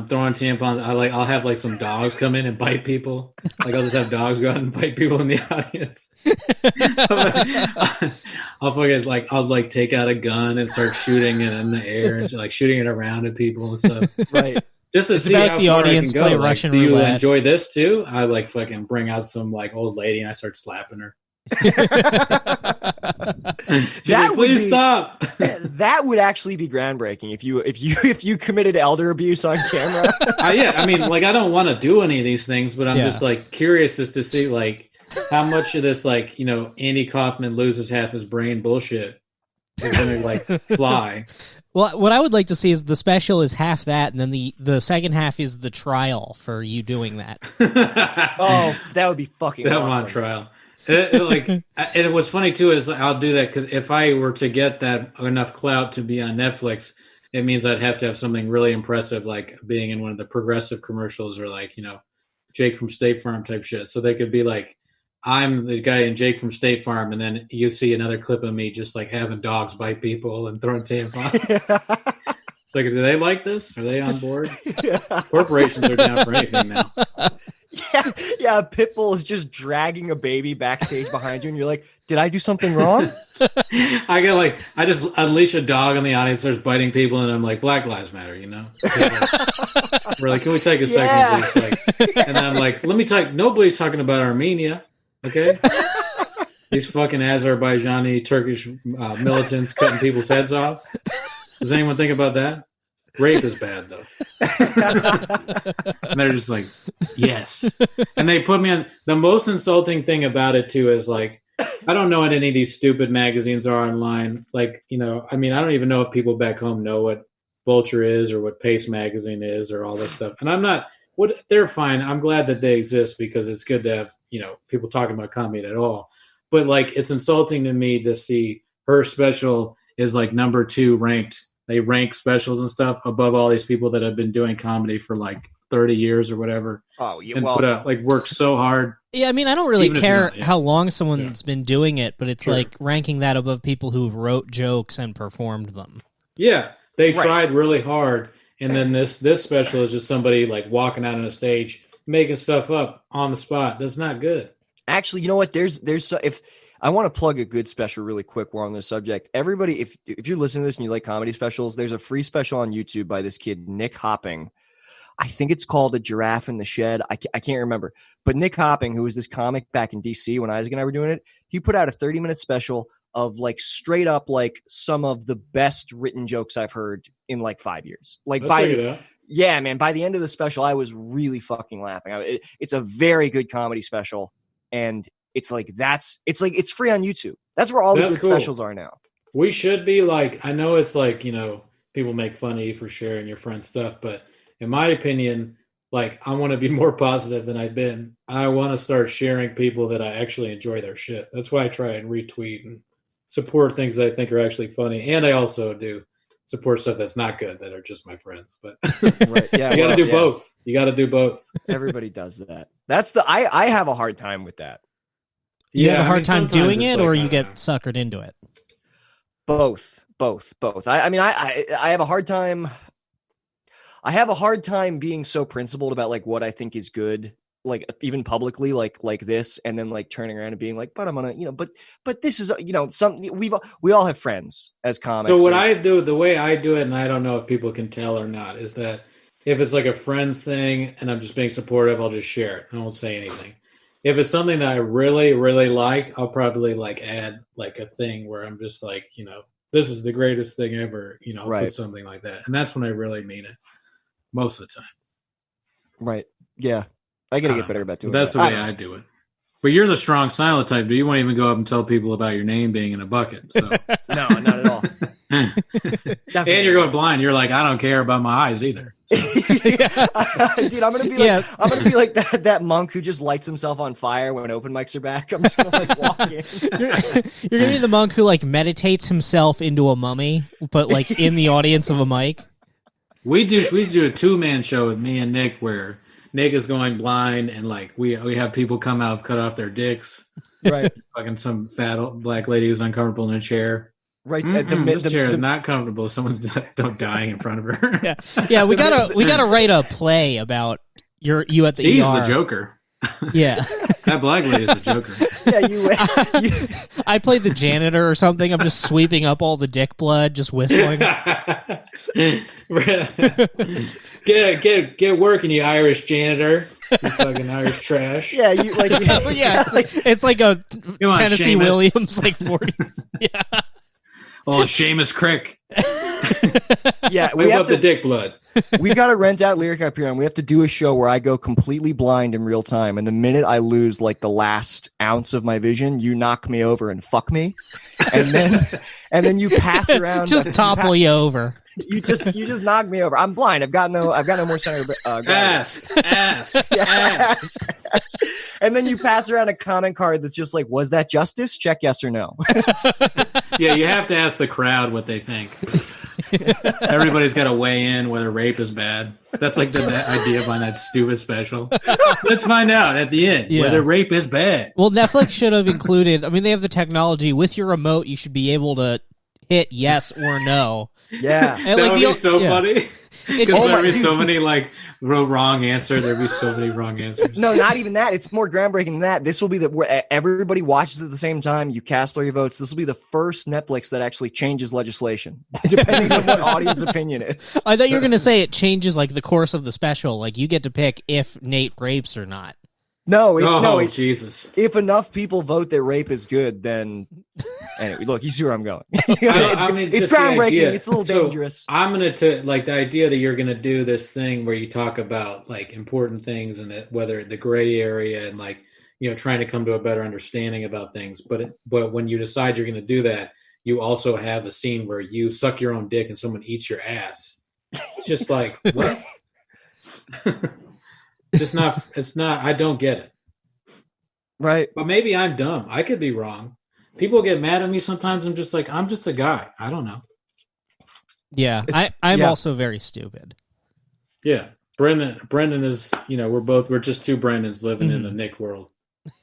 throwing tampons. I'll have like some dogs come in and bite people. Like I'll just have dogs go out and bite people in the audience. I'll take out a gun and start shooting it in the air and like shooting it around at people and stuff. Right. Just to see how the far audience I can play go. Russian do you roulette. enjoy this too? I like fucking bring out some like old lady and I start slapping her. Please stop. That would actually be groundbreaking if you committed elder abuse on camera. I don't want to do any of these things, but I'm just like curious as to see like how much of this like Andy Kaufman loses half his brain bullshit is gonna like fly. Well, what I would like to see is the special is half that, and then the second half is the trial for you doing that. Oh, that would be fucking awesome. On trial. And what's funny too is I'll do that because if I were to get that enough clout to be on Netflix, it means I'd have to have something really impressive, like being in one of the Progressive commercials or like Jake from State Farm type shit. So they could be like, I'm the guy in Jake from State Farm, and then you see another clip of me just like having dogs bite people and throwing tampons. Like, do they like this? Are they on board? Corporations are down for anything now. Yeah, a pit bull is just dragging a baby backstage behind you, and you're like, "Did I do something wrong?" I just unleash a dog on the audience, starts biting people, and I'm like, "Black Lives Matter," We're like, "Can we take a second, please?" And then I'm like, "Let me talk." Nobody's talking about Armenia, okay? These fucking Azerbaijani Turkish militants cutting people's heads off. Does anyone think about that? Rape is bad, though. And they're just like, yes. And they put me on. The most insulting thing about it, too, is like, I don't know what any of these stupid magazines are online. Like, I don't even know if people back home know what Vulture is or what Pace Magazine is or all this stuff. And I'm not, they're fine. I'm glad that they exist because it's good to have, people talking about comedy at all. But like, it's insulting to me to see her special is like number 2 ranked they rank specials and stuff above all these people that have been doing comedy for like 30 years or whatever. Oh, yeah. And Well, put out like work so hard. Yeah, I mean, I don't really Even if you care don't, yeah. how long someone's been doing it, but it's Sure. like ranking that above people who wrote jokes and performed them. Yeah, they Right. tried really hard, and then this special is just somebody like walking out on a stage making stuff up on the spot. That's not good. actually, you know what? If I want to plug a good special really quick while on this subject, everybody, if you're listening to this and you like comedy specials, there's a free special on YouTube by this kid Nick Hopping. I think it's called A Giraffe in the Shed. I can't remember, but Nick Hopping, who was this comic back in DC when Isaac and I were doing it, he put out a 30-minute special of like straight up like some of the best written jokes I've heard in like 5 years. Like I'll by check it out. yeah, man, by the end of the special, I was really fucking laughing. It's a very good comedy special, and it's free on YouTube. That's where all the That's good cool. specials are now. We should be like, I know it's like, people make fun of you for sharing your friend's stuff, but in my opinion, like I want to be more positive than I've been. I want to start sharing people that I actually enjoy their shit. That's why I try and retweet and support things that I think are actually funny. And I also do support stuff that's not good that are just my friends. But Right? Yeah, you got to well, do yeah. both. You got to do both. Everybody does that. That's I have a hard time with that. You have Yeah, a I hard mean, time sometimes doing it's it, like, or I you don't get know. suckered into it. Both. I mean, I have a hard time. I have a hard time being so principled about like what I think is good, like even publicly, like this, and then like turning around and being like, but I'm gonna, but this is, something we all have friends as comics. So what or- I do, the way I do it, and I don't know if people can tell or not, is that if it's like a friends thing and I'm just being supportive, I'll just share it. I won't say anything. If it's something that I really, really like, I'll probably like add like a thing where I'm just like, this is the greatest thing ever. I'll Right. put something like that. And that's when I really mean it most of the time. right? Yeah, I gotta get better about doing But that's that. the way don't know. I do it. But you're the strong silent type, but you won't even go up and tell people about your name being in a bucket. So No, not at all. and you're going blind. You're like, I don't care about my eyes either. Dude, I'm gonna be like Yeah. I'm gonna be like that monk who just lights himself on fire when open mics are back. I'm just gonna like walk in. You're gonna be the monk who like meditates himself into a mummy, but like in the audience of a mic. We do a 2-man show with me and Nick where Nick is going blind and like we have people come out cut off their dicks. Right, Fucking some fat old black lady who's uncomfortable in a chair. right. This chair is not comfortable. Someone's dying in front of her. Yeah, we gotta write a play about you at the He's ER. the Joker. Yeah, That black lady is the Joker. Yeah, you I played the janitor or something. I'm just sweeping up all the dick blood, just whistling. get working, you Irish janitor. You fucking Irish trash. yeah, you like But yeah, it's like a Come on, Tennessee Seamus. Williams like 40. Yeah, Oh, Seamus Crick. yeah. Wipe up the dick blood. We've got to rent out Lyric Up here, and we have to do a show where I go completely blind in real time. And the minute I lose like the last ounce of my vision, you knock me over and fuck me, and then you pass around. just topple you over. You just knock me over. I'm blind. I've got no more center. Gravity. Ass. Yeah. And then you pass around a comment card that's just like, was that justice? Check yes or no. Yeah, you have to ask the crowd what they think. Everybody's got to weigh in whether rape is bad. That's like the idea behind that stupid special. Let's find out at the end Yeah. whether rape is bad. Well, Netflix should have included. I mean, they have the technology with your remote. You should be able to hit yes or no. Yeah. And, That like, would the- be so yeah. funny. Because Oh there'd my- be so many like wrong answers. There'd be so many wrong answers. No, not even that. It's more groundbreaking than that. This will be where everybody watches at the same time. You cast all your votes. This will be the first Netflix that actually changes legislation, depending on what audience opinion is. I thought you were going to say it changes like the course of the special. Like you get to pick if Nate rapes or not. No, it's Oh, Jesus. if enough people vote that rape is good, then anyway, look, you see where I'm going. I mean, it's just the groundbreaking. idea. It's a little So, dangerous. I'm gonna like the idea that you're gonna do this thing where you talk about like important things and whether the gray area and like trying to come to a better understanding about things. But when you decide you're gonna do that, you also have a scene where you suck your own dick and someone eats your ass. It's just like what? It's not. I don't get it. Right. But maybe I'm dumb. I could be wrong. People get mad at me sometimes. I'm just like, I'm just a guy. I don't know. Yeah, I'm yeah. also very stupid. Yeah, Brendan is. We're just two Brendans living in the Nick world.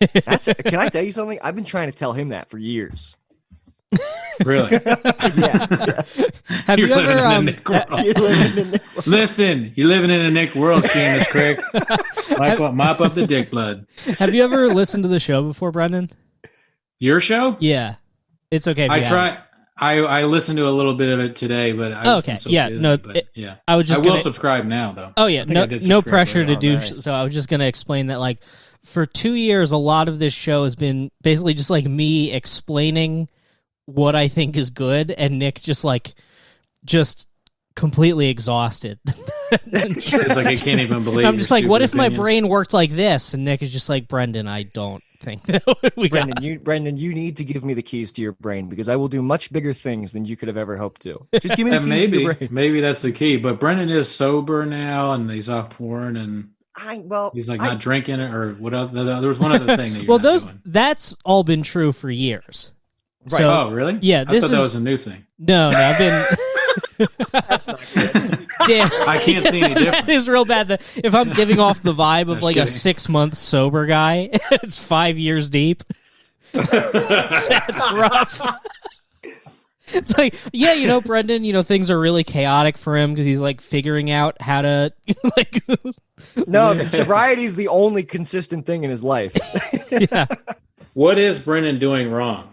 Can I tell you something? I've been trying to tell him that for years. Really? Yeah. Have you ever living in the Nick world. You're living in the- Listen, you're living in a Nick world, Seamus Craig. Mop up the dick blood. have you ever listened to the show before, Brendan? Your show? Yeah, it's okay. If I you haven't. try. I listened to a little bit of it today, but I was Okay. so Yeah, busy, no, but yeah. I was just I will gonna- subscribe now, though. Oh yeah, I think no, I did no subscribe pressure earlier. to do. nice. So I was just gonna explain that, like, for 2 years, a lot of this show has been basically just like me explaining what I think is good, and Nick just completely exhausted. It's like I can't even believe. I'm your just like, what if stupid my opinions. brain worked like this? And Nick is just like, Brendan, I don't think that we got. Brendan, you need to give me the keys to your brain because I will do much bigger things than you could have ever hoped to. Just give me the And keys to your brain. maybe that's the key. But Brendan is sober now, and he's off porn, and he's like not drinking it or whatever. There was one other thing that you're not doing. That's all been true for years. Right. So, Oh, really? Yeah, I this thought that is- was a new thing. No, I've been. That's not good. Damn. I can't see any difference. That is real bad. That if I'm giving off the vibe of Just like a kidding. 6 month sober guy, it's 5 years deep. That's rough. It's like, yeah, Brendan, things are really chaotic for him because he's like figuring out how to like. No, sobriety is the only consistent thing in his life. Yeah. What is Brendan doing wrong?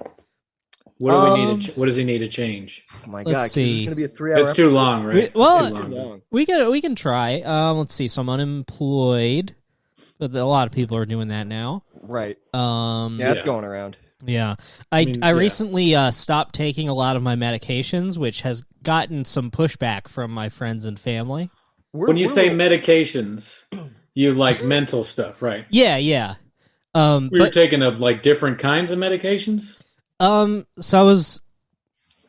What do we need? Um, What does he need to change? Oh my Let's god, 'cause see. this is going to be a 3-hour It's too long, right? Well, It's too Too long. long. we can try. Let's see. So I'm unemployed, but a lot of people are doing that now. Right. Yeah. Yeah, that's going around. I mean, yeah. recently stopped taking a lot of my medications, which has gotten some pushback from my friends and family. When you say medications, you like mental stuff, right? Yeah. You're But taking like different kinds of medications. so I was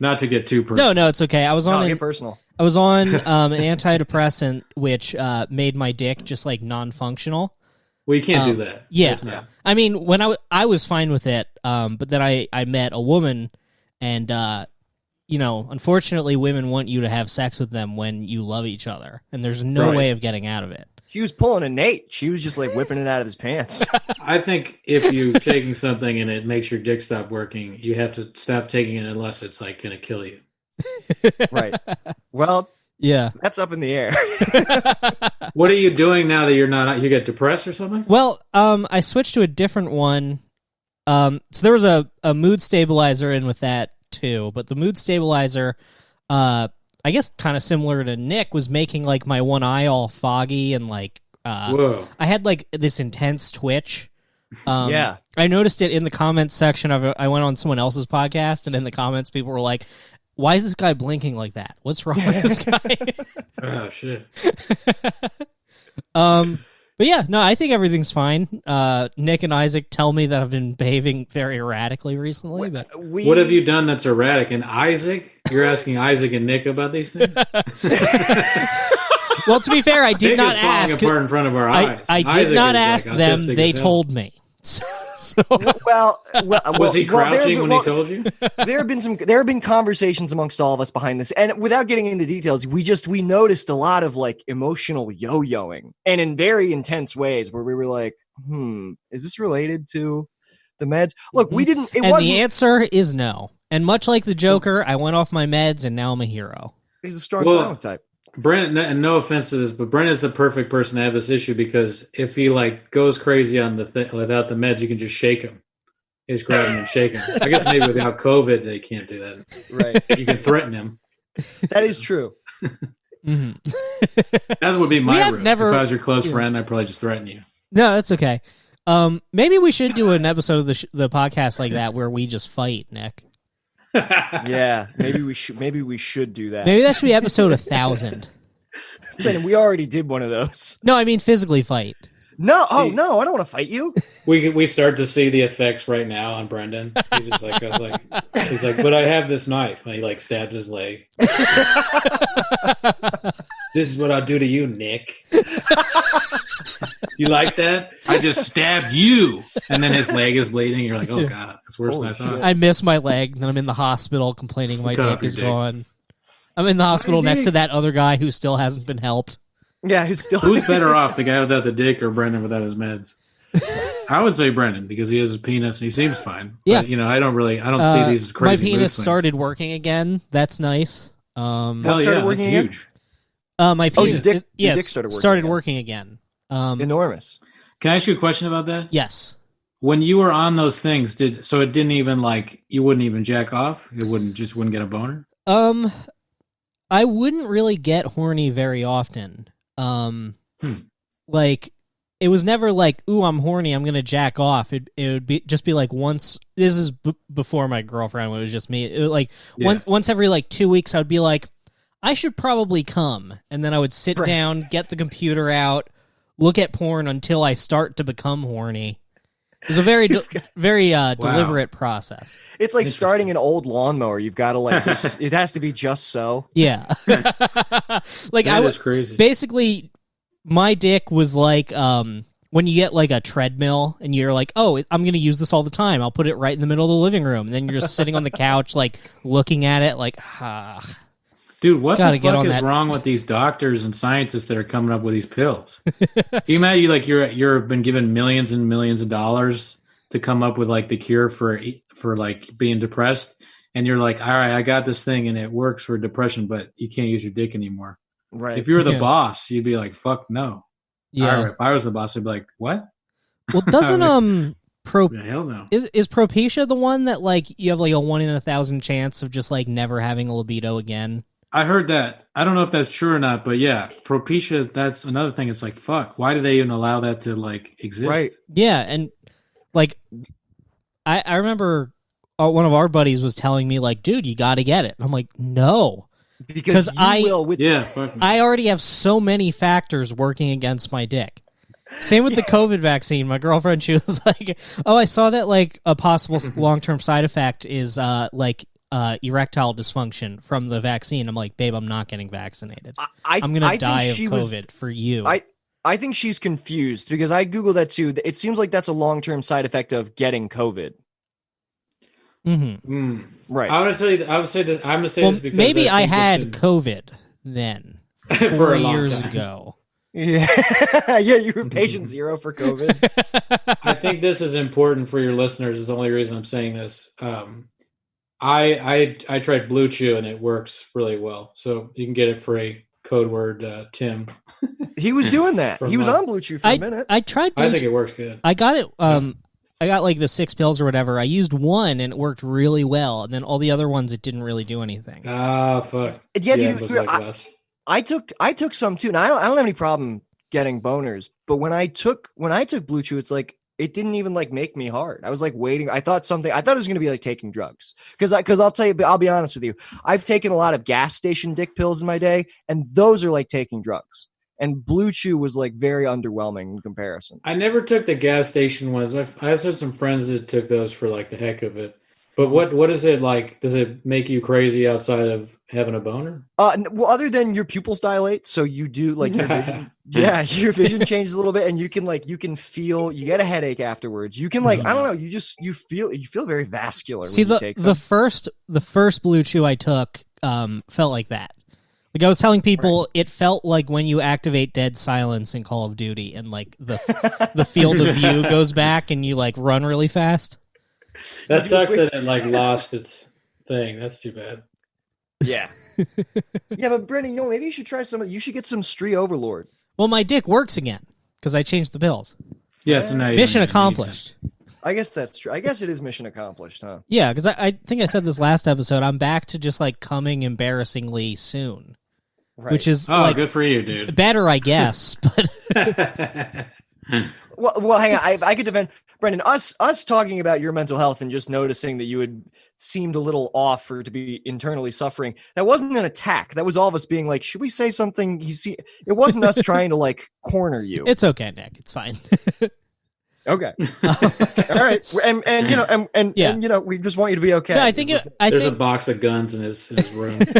Not to get too personal. no, it's okay. I was on get personal. I was on an antidepressant, which made my dick just like non-functional. Well, you can't do that. Yeah, That's not- I mean, when I was fine with it, but then I met a woman, and unfortunately, women want you to have sex with them when you love each other, and there's no Right. way of getting out of it. He was pulling a Nate. She was just like whipping it out of his pants. I think if you're taking something and it makes your dick stop working, you have to stop taking it unless it's like going to kill you. Right. Well, Yeah. that's up in the air. What are you doing now that you're not? You get depressed or something? Well, I switched to a different one. So there was a mood stabilizer in with that too, but the mood stabilizer, I guess kind of similar to Nick, was making like my one eye all foggy and like Whoa. I had like this intense twitch. Yeah. I noticed it in the comments section of it. I went on someone else's podcast, and in the comments, people were like, "Why is this guy blinking like that? What's wrong with this guy?" Oh shit. But yeah, no, I think everything's fine. Nick and Isaac tell me that I've been behaving very erratically recently, but What have you done that's erratic? And Isaac, you're asking Isaac and Nick about these things? well, to be fair, I did Nick not is falling ask. apart in front of our eyes. I did Isaac not is, like, ask them. autistic They as hell. told me. So Was he crouching when he told you? there have been conversations amongst all of us behind this, and without getting into details, we noticed a lot of like emotional yo-yoing, and in very intense ways, where we were like, is this related to the meds? Look, we didn't. It and wasn't. the answer is no. And much like the Joker, I went off my meds, and now I'm a hero. He's a strong Well, silent type. Brent, and no offense to this, but Brent is the perfect person to have this issue because if he like goes crazy on the without the meds, you can just shake him. You just grab him and shake him. I guess maybe without COVID, they can't do that. Right. You can threaten him. That is true. Mm-hmm. That would be my have route. never- If I was your close friend, I'd probably just threaten you. No, that's okay. Maybe we should do an episode of the podcast like that where we just fight, Nick. Yeah, maybe we should do that. Maybe that should be episode 1000. Brandon, we already did one of those. No, I mean physically fight. No, I don't want to fight you. We start to see the effects right now on Brendan. He's just like, he's like, but I have this knife, and he like stabbed his leg. This is what I'll do to you, Nick. You like that? I just stabbed you, and then his leg is bleeding. You're like, oh god, it's worse than I thought. I miss my leg, then I'm in the hospital complaining my Cut off dick your is dick. gone. I'm in the hospital next to that other guy who still hasn't been helped. Yeah, who's still Who's better off, the guy without the dick or Brendan without his meds? I would say Brendan because he has his penis and he seems fine. Yeah. But, I don't see these as crazy. My penis mood swings. started working again. That's nice. Hell started yeah, that's working again? huge. My penis, your dick yes, started working again. enormous. Can I ask you a question about that? Yes. When you were on those things, so it didn't even you wouldn't even jack off? It wouldn't get a boner? I wouldn't really get horny very often. Like, it was never like, ooh, I'm horny, I'm gonna jack off. It would just be like once. This is before my girlfriend. When it was just me. It was like once every 2 weeks, I would be like, I should probably come, and then I would sit down, get the computer out, look at porn until I start to become horny. It was a very deliberate process. It's like starting an old lawnmower. You've got to it has to be just so. Yeah. Like That is crazy. Basically, my dick was like when you get like a treadmill and you're like, oh, I'm going to use this all the time. I'll put it right in the middle of the living room. And then you're just sitting on the couch, like looking at it like, Dude, what Gotta the get fuck on is that. wrong with these doctors and scientists that are coming up with these pills? You imagine you've been given millions and millions of dollars to come up with the cure for being depressed, and you're like, all right, I got this thing and it works for depression, but you can't use your dick anymore. Right. If you were the boss, you'd be like, fuck no. yeah. All right, if I was the boss, I'd be like, what? Well, doesn't Hell no. is propecia the one that you have a 1 in 1,000 chance of just never having a libido again? I heard that. I don't know if that's true or not, but yeah, propecia, that's another thing. It's like, fuck, why do they even allow that to exist? Right. Yeah, and I remember one of our buddies was telling me dude, you got to get it. I'm like, no, Because I will with Yeah, fuck me. I already have so many factors working against my dick. Same with the COVID vaccine. My girlfriend, she was like, oh, I saw that a possible long-term side effect is erectile dysfunction from the vaccine. I'm like, babe, I'm not getting vaccinated. I'm going to die of COVID for you. I think she's confused because I Googled that too. It seems like that's a long-term side effect of getting COVID. Mm-hmm. Right. I'm going to say this because maybe I think had it's COVID then for 4 a long years time. ago. Yeah. Yeah, you were patient zero for COVID. I think this is important for your listeners. Is the only reason I'm saying this. I tried Blue Chew and it works really well. So you can get it free. Code word Tim. He was doing that. From He was what? on Blue Chew for a minute. I tried I Blue think Chew. it works good. I got it. I got the 6 pills or whatever. I used one and it worked really well, and then all the other ones it didn't really do anything. Ah, fuck. Yeah, it dude, was less. I took some too, and I don't have any problem getting boners. But when I took Blue Chew, it's it didn't even make me hard. I was waiting. I thought it was going to be taking drugs because I'll tell you, I'll be honest with you. I've taken a lot of gas station dick pills in my day, and those are taking drugs. And Blue Chew was very underwhelming in comparison. I never took the gas station ones. I've had some friends that took those for the heck of it. But what is it like? Does it make you crazy outside of having a boner? Well, other than your pupils dilate, so you do your vision. Yeah, your vision changes a little bit, and you can feel. You get a headache afterwards. You can I don't know. You feel very vascular. See, when you take the first Blue Chew I took felt like that. I was telling people, It felt like when you activate dead silence in Call of Duty, and the field of view goes back, and you run really fast. That sucks that it lost its thing. That's too bad. Yeah. Yeah, but Brendan, maybe you should try some. You should get some Stree Overlord. Well, my dick works again because I changed the pills. Yeah, so now you Mission don't even need accomplished. I guess that's true. I guess it is mission accomplished, huh? Yeah, because I think I said this last episode. I'm back to just coming embarrassingly soon, Right. which is good for you, dude. better, I guess. But Well, hang on. I could defend Brendan. Us talking about your mental health and just noticing that you had seemed a little off or to be internally suffering. That wasn't an attack. That was all of us being like, should we say something? It wasn't us trying to corner you. it's okay, Nick. It's fine. Okay. All right. And you know and Yeah. and you know we just want you to be okay. No, I think There's a box of guns in his room. there's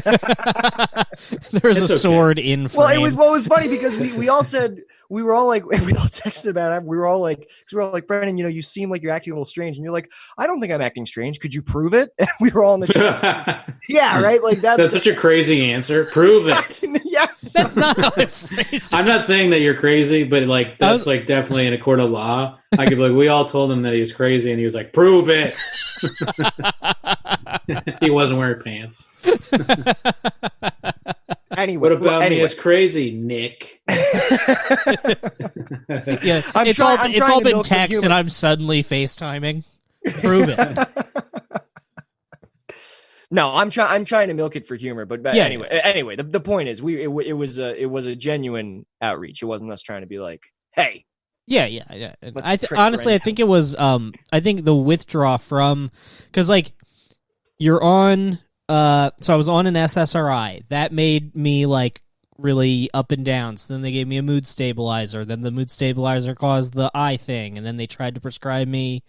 a It's okay. sword in frame. Well, it was funny because we all said we were all like we all texted about it. We were all like because we were all like Brennan, you know, you seem like you're acting a little strange, and you're like, I don't think I'm acting strange. Could you prove it? And we were all in the chat. Yeah, right. Like That's such a crazy answer. Prove it. Yes. That's not how I phrased it. I'm not saying that you're crazy, but like that's like definitely in a court of law. I could be like, we all told him that he was crazy, and he was like, prove it. He wasn't wearing pants. Anyway, What about me as crazy, Nick? Yeah, I'm it's trying all to been milk some text, humor. and I'm suddenly FaceTiming. Prove it. No, I'm trying to milk it for humor, but Yeah. anyway, the point is, it was a genuine outreach. It wasn't us trying to be like, hey, Yeah. Let's trick Honestly, I Brendan. think it was. I think the withdraw from because like you're on. So I was on an SSRI that made me like really up and down. So then they gave me a mood stabilizer. Then the mood stabilizer caused the eye thing, and then they tried to prescribe me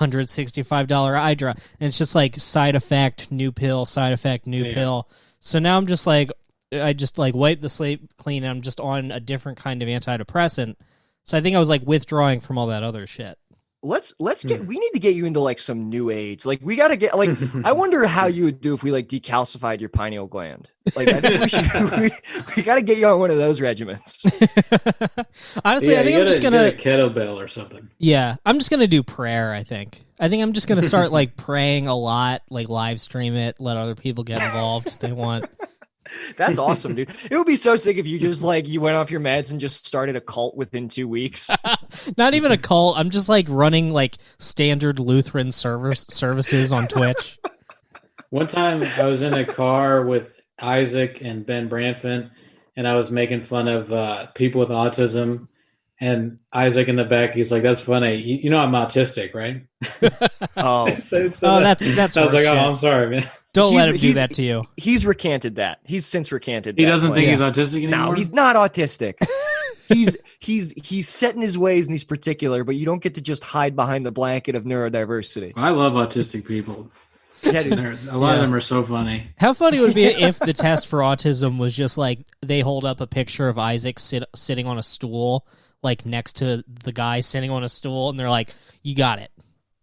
$165 eye drop, and it's just like side effect, new pill, side effect, new pill. So now I'm just like, I just like wipe the slate clean, and I'm just on a different kind of antidepressant. So I think I was like withdrawing from all that other shit. let's get. We need to get you into like some new age. Like we got to get like. I wonder how you would do if we like decalcified your pineal gland. Like I think we should. We got to get you on one of those regimens. Honestly, I think I'm just get gonna. a kettlebell or something. Yeah, I'm just gonna do prayer. I think I'm just gonna start like praying a lot, like live stream it, let other people get involved if they want. That's awesome, dude. It would be so sick if you just like you went off your meds and just started a cult within 2 weeks. Not even a cult. I'm just like running like standard Lutheran services on Twitch. One time I was in a car with Isaac and Ben Branfin, and I was making fun of people with autism. And Isaac in the back, he's like, "That's funny. You know I'm autistic, right?" Oh, That's I was like, horseshit. "Oh, I'm sorry, man." Don't let him do he's- that to you. he's recanted that. He's since recanted. He that doesn't claim. think he's autistic anymore. No, he's not autistic. he's set in his ways and he's particular, but you don't get to just hide behind the blanket of neurodiversity. I love autistic people. Yeah, dude. A lot of them are so funny. How funny would it be if the test for autism was just like they hold up a picture of Isaac sitting on a stool, like next to the guy sitting on a stool, and they're like, "You got it.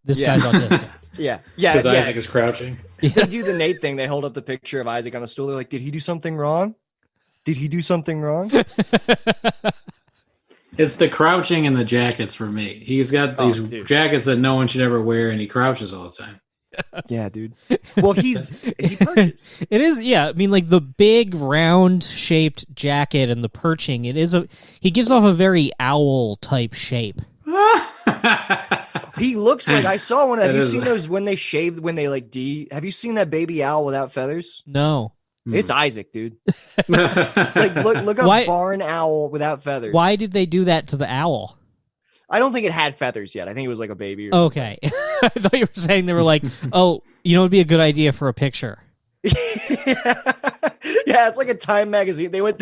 This Yeah. guy's autistic." Yeah. Because Isaac is crouching. They do the Nate thing. They hold up the picture of Isaac on the stool. They're like, "Did he do something wrong? Did he do something wrong?" It's the crouching and the jackets for me. He's got these dude. jackets that no one should ever wear, and he crouches all the time. Yeah, dude. Well, he perches. It is, yeah. I mean, like the big round shaped jacket and the perching. He gives off a very owl type shape. He looks like I saw one. Have That you is- seen those when they shaved when they like Have you seen that baby owl without feathers? No, It's Isaac, dude. It's like look up Why- barn owl without feathers. why did they do that to the owl? I don't think it had feathers yet. I think it was like a baby or something. Okay, I thought you were saying they were like, "Oh, you know, it'd be a good idea for a picture." Yeah, it's like a Time magazine. They went.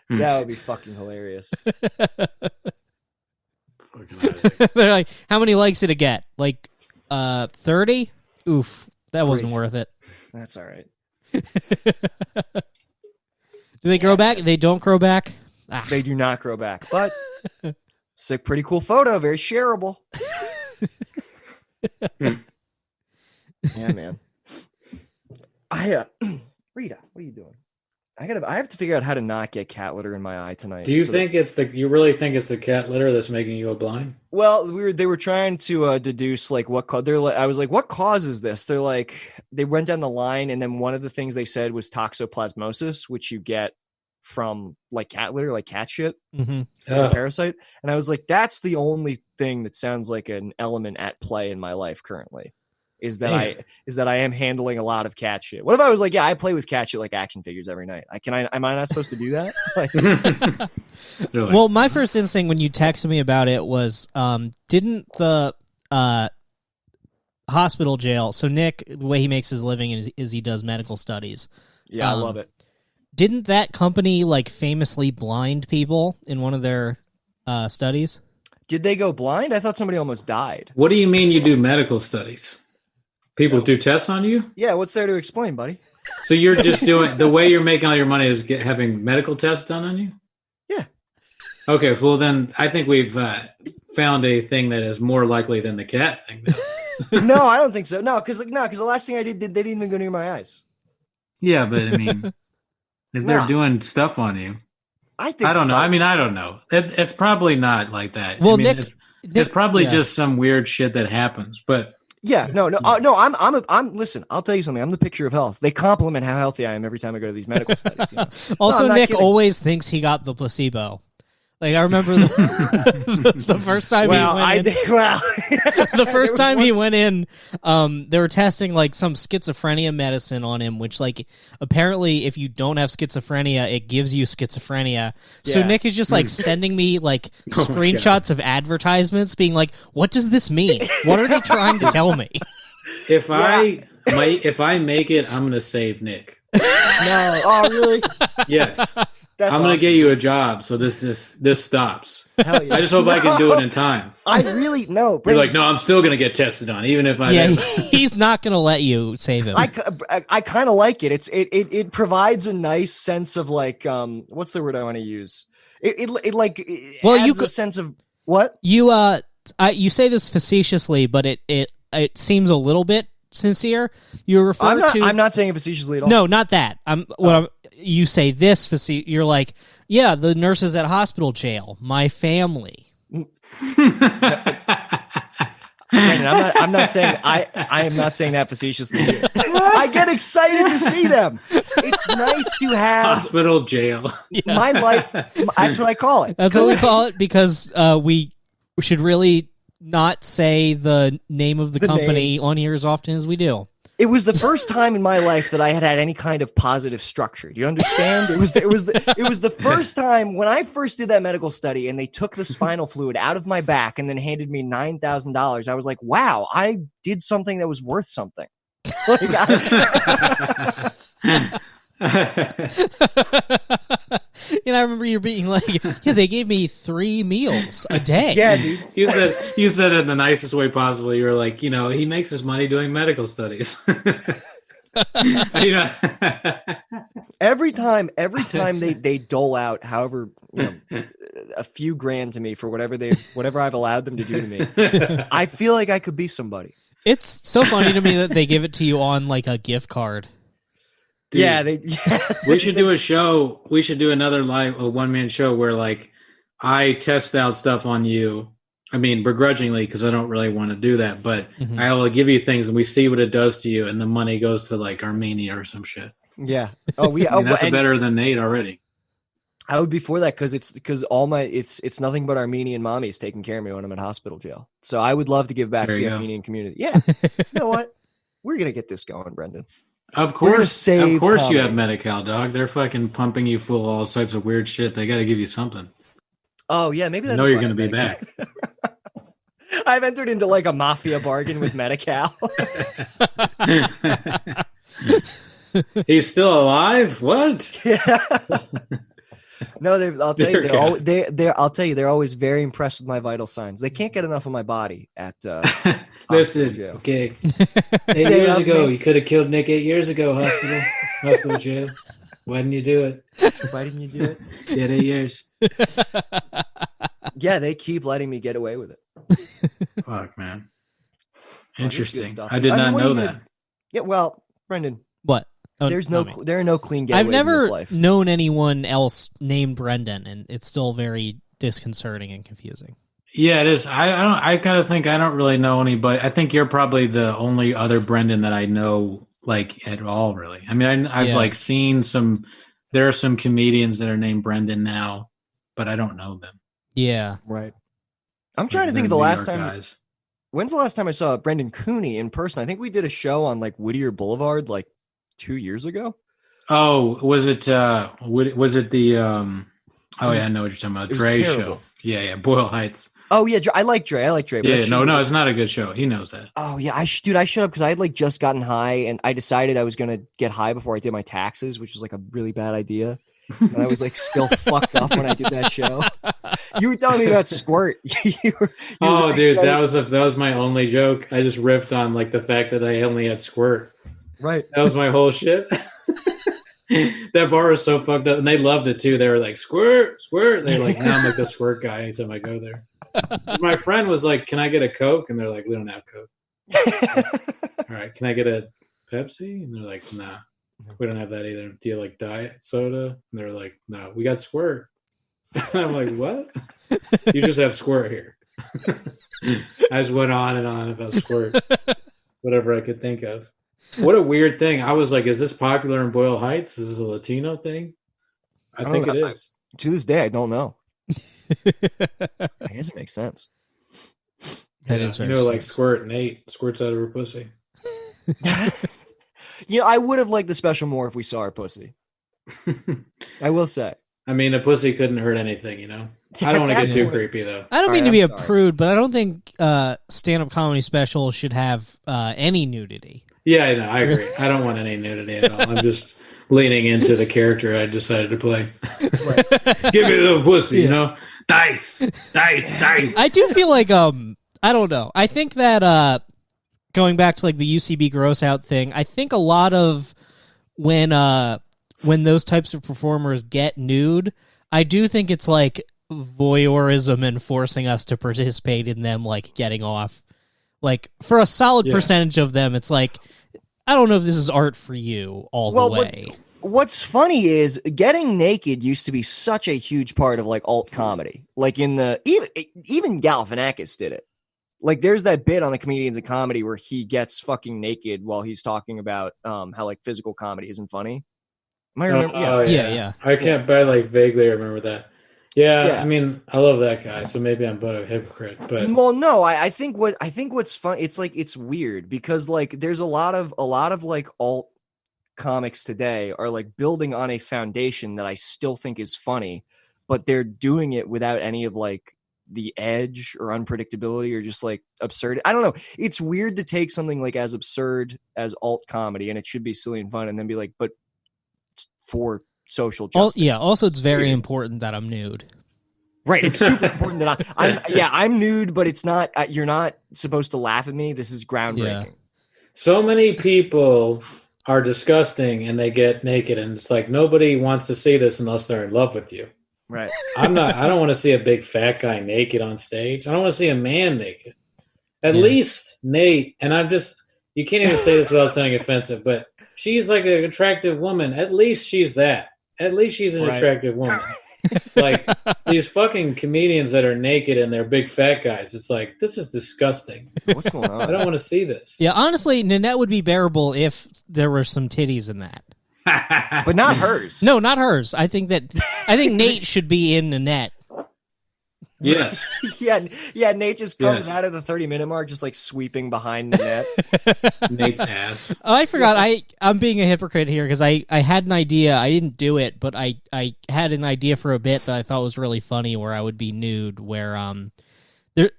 That would be fucking hilarious. Fucking Isaac. They're like, "How many likes did it get? Like, 30? Oof, that wasn't Pretty- worth it." That's all right. Do they grow back? They don't grow back. Ah. They do not grow back, but sick, pretty cool photo, very shareable. Yeah, man. Rita, what are you doing? I have to figure out how to not get cat litter in my eye tonight. Do you So think you really think it's the cat litter that's making you go blind? Well, they were trying to deduce like I was like, what causes this? They're like, they went down the line, and then one of the things they said was toxoplasmosis, which you get from like cat litter, like cat shit. Mm-hmm. It's like a parasite. And I was like, that's the only thing that sounds like an element at play in my life currently. Is that I am handling a lot of cat shit. What if I was like, yeah, I play with cat shit like action figures every night. Am I not supposed to do that? Like, Really? Well, my first instinct when you texted me about it was, didn't the hospital jail? So Nick, the way he makes his living is he does medical studies. yeah, I love it. Didn't that company like famously blind people in one of their studies. Did they go blind? I thought somebody almost died. What do you mean you do medical studies? People do tests on you? Yeah, what's there to explain, buddy? So you're just doing the way you're making all your money is having medical tests done on you? Yeah. Okay, well then I think we've found a thing that is more likely than the cat thing. Now. No, I don't think so. No, because the last thing I did, they didn't even go near my eyes. Yeah, but I mean, if they're No. doing stuff on you, I think I don't it's know. got- I mean, I don't know. It's probably not like that. Well, I mean, Nick, it's probably yeah. just some weird shit that happens. But Yeah, no. I'm. Listen, I'll tell you something. I'm the picture of health. They compliment how healthy I am every time I go to these medical studies. You know? Also, I'm not Nick kidding. always thinks he got the placebo. Like I remember the first time Well, he went in, the first time he went in, they were testing like some schizophrenia medicine on him, which like apparently if you don't have schizophrenia, it gives you schizophrenia. So Yeah. Nick is just like sending me like screenshots of advertisements being like, what does this mean? What are they trying to tell me? if I make it, I'm gonna save Nick. No. Oh, really? Yes. That's I'm gonna awesome. get you a job, so this stops. Hell yeah. I just hope I can do it in time. I really no. You're Brandon, like, no, I'm still gonna get tested on, even if I. Yeah, he's not going to let you save him. I kind of like it. It provides a nice sense of like what's the word I want to use? It Well, adds you a could- sense of what? You you say this facetiously, but it seems a little bit sincere. You refer to I'm not saying it facetiously at all. No, not that. You say this you're like, yeah, the nurses at hospital jail, my family. Brandon, I'm not saying I am not saying that facetiously here. I get excited to see them. It's nice to have Hospital jail. my life. That's what I call it. That's what we call it because we should really not say the name of the company on here as often as we do. It was the first time in my life that I had any kind of positive structure. Do you understand? It was the first time when I first did that medical study and they took the spinal fluid out of my back and then handed me $9,000. I was like, wow, I did something that was worth something. Like, I remember you being like, yeah, they gave me 3 meals a day. yeah, dude. You said it in the nicest way possible. You were like, he makes his money doing medical studies. Every time they dole out, however, a few grand to me for whatever I've allowed them to do to me, I feel like I could be somebody. It's so funny to me that they give it to you on like a gift card. Dude, Yeah, we should do a show. We should do another a one-man show where like I test out stuff on you. I mean, begrudgingly, because I don't really want to do that, but I will give you things and we see what it does to you, and the money goes to like Armenia or some shit. yeah. Oh, I mean, that's better than Nate already. I would be for that because all my it's nothing but Armenian mommies taking care of me when I'm in hospital jail. So I would love to give back There to you the go. Armenian community. Yeah, you know what? We're gonna get this going, Brendan. Of We're gonna course, save you comedy. have Medi-Cal, dog. They're fucking pumping you full of all types of weird shit. They got to give you something. Oh yeah, maybe I that's know why you're I'm going to be Medi-Cal. back. I've entered into like a mafia bargain with Medi-Cal. He's still alive? What? No, I'll tell you, Dear I'll tell you, they're always very impressed with my vital signs. They can't get enough of my body at. Listen, jail. okay. 8 years love ago, me. you could have killed Nick 8 years ago, hospital jail. Why didn't you do it? Why didn't you do it? You had 8 years. Yeah, they keep letting me get away with it. Fuck, man. Oh, that's good Interesting. stuff. I did I mean, not what are know you that. gonna- Yeah, well, Brendan, What? Oh, there are no clean getaways I've in this never life. known anyone else named Brendan, and it's still very disconcerting and confusing. Yeah, it is. I kind of think I don't really know anybody. I think you're probably the only other Brendan that I know like at all, really. I mean, I've Yeah. like seen some. There are some comedians that are named Brendan now, but I don't know them. Yeah. Right. I'm trying to They're think of the New last York time. guys. When's the last time I saw Brendan Cooney in person? I think we did a show on like Whittier Boulevard like 2 years ago. Oh, was it? Was it the? Oh yeah, I know what you're talking about. It was Dre terrible. show. Yeah, Boyle Heights. Oh yeah, I like Dre. But Yeah, that shit no, was- it's not a good show. He knows that. Oh yeah, I showed up because I had like just gotten high and I decided I was gonna get high before I did my taxes, which was like a really bad idea. And I was like still fucked up when I did that show. You were telling me about Squirt. You were Oh, really dude, excited. that was my only joke. I just riffed on like the fact that I only had squirt. Right. That was my whole shit. That bar was so fucked up, and they loved it too. They were like, "Squirt, squirt." They're like, "Now I'm like the squirt guy anytime I go there." My friend was like, "Can I get a Coke?" And they're like, "We don't have Coke." All right, can I get a Pepsi? And they're like, "Nah, we don't have that either." Do you like diet soda? And they're like, "No, we got squirt." I'm like, "What? You just have squirt here." I just went on and on about squirt, whatever I could think of. What a weird thing. I was like, is this popular in Boyle Heights? Is this a Latino thing? I think it is. To this day, I don't know. I guess it makes sense. That is very like Squirt, Nate squirts out of her pussy. I would have liked the special more if we saw her pussy. I will say. I mean, a pussy couldn't hurt anything, I don't want to get too creepy, though. I don't mean All to right, be I'm a sorry. prude, but I don't think stand-up comedy specials should have any nudity. Yeah, I agree. I don't want any nudity at all. I'm just leaning into the character I decided to play. Give me the pussy, Dice. I do feel like I don't know. I think that going back to like the UCB gross out thing, I think a lot of when those types of performers get nude, I do think it's like voyeurism and forcing us to participate in them like getting off. Like for a solid percentage of them, it's like I don't know if this is art for you all the way. What's funny is getting naked used to be such a huge part of like alt comedy. Like in the even Galifianakis did it. Like there's that bit on the Comedians of Comedy where he gets fucking naked while he's talking about how like physical comedy isn't funny. Am I remember? Yeah. I can't, but I like vaguely remember that. Yeah, I mean, I love that guy, so maybe I'm but a hypocrite. But well, no, I think what's fun. It's like it's weird because like there's a lot of like alt comics today are like building on a foundation that I still think is funny, but they're doing it without any of like the edge or unpredictability or just like absurd. I don't know. It's weird to take something like as absurd as alt comedy and it should be silly and fun and then be like, but for social justice. Also, it's very important that I'm nude. Right, it's super important that I'm nude, but it's not. You're not supposed to laugh at me. This is groundbreaking. Yeah. So many people are disgusting and they get naked, and it's like nobody wants to see this unless they're in love with you. Right. I don't want to see a big fat guy naked on stage. I don't want to see a man naked. At least Nate, and you can't even say this without sounding offensive, but she's like an attractive woman. At least she's that. At least she's an attractive woman. Like these fucking comedians that are naked and they're big fat guys. It's like, this is disgusting. What's going on? I don't want to see this. Yeah, honestly, Nanette would be bearable if there were some titties in that. But not hers. No, not hers. I think Nate should be in Nanette. Yes. yeah. Nate just comes out of the 30-minute mark, just like sweeping behind the net. Nate's ass. Oh, I forgot. I'm being a hypocrite here because I had an idea. I didn't do it, but I had an idea for a bit that I thought was really funny where I would be nude. Where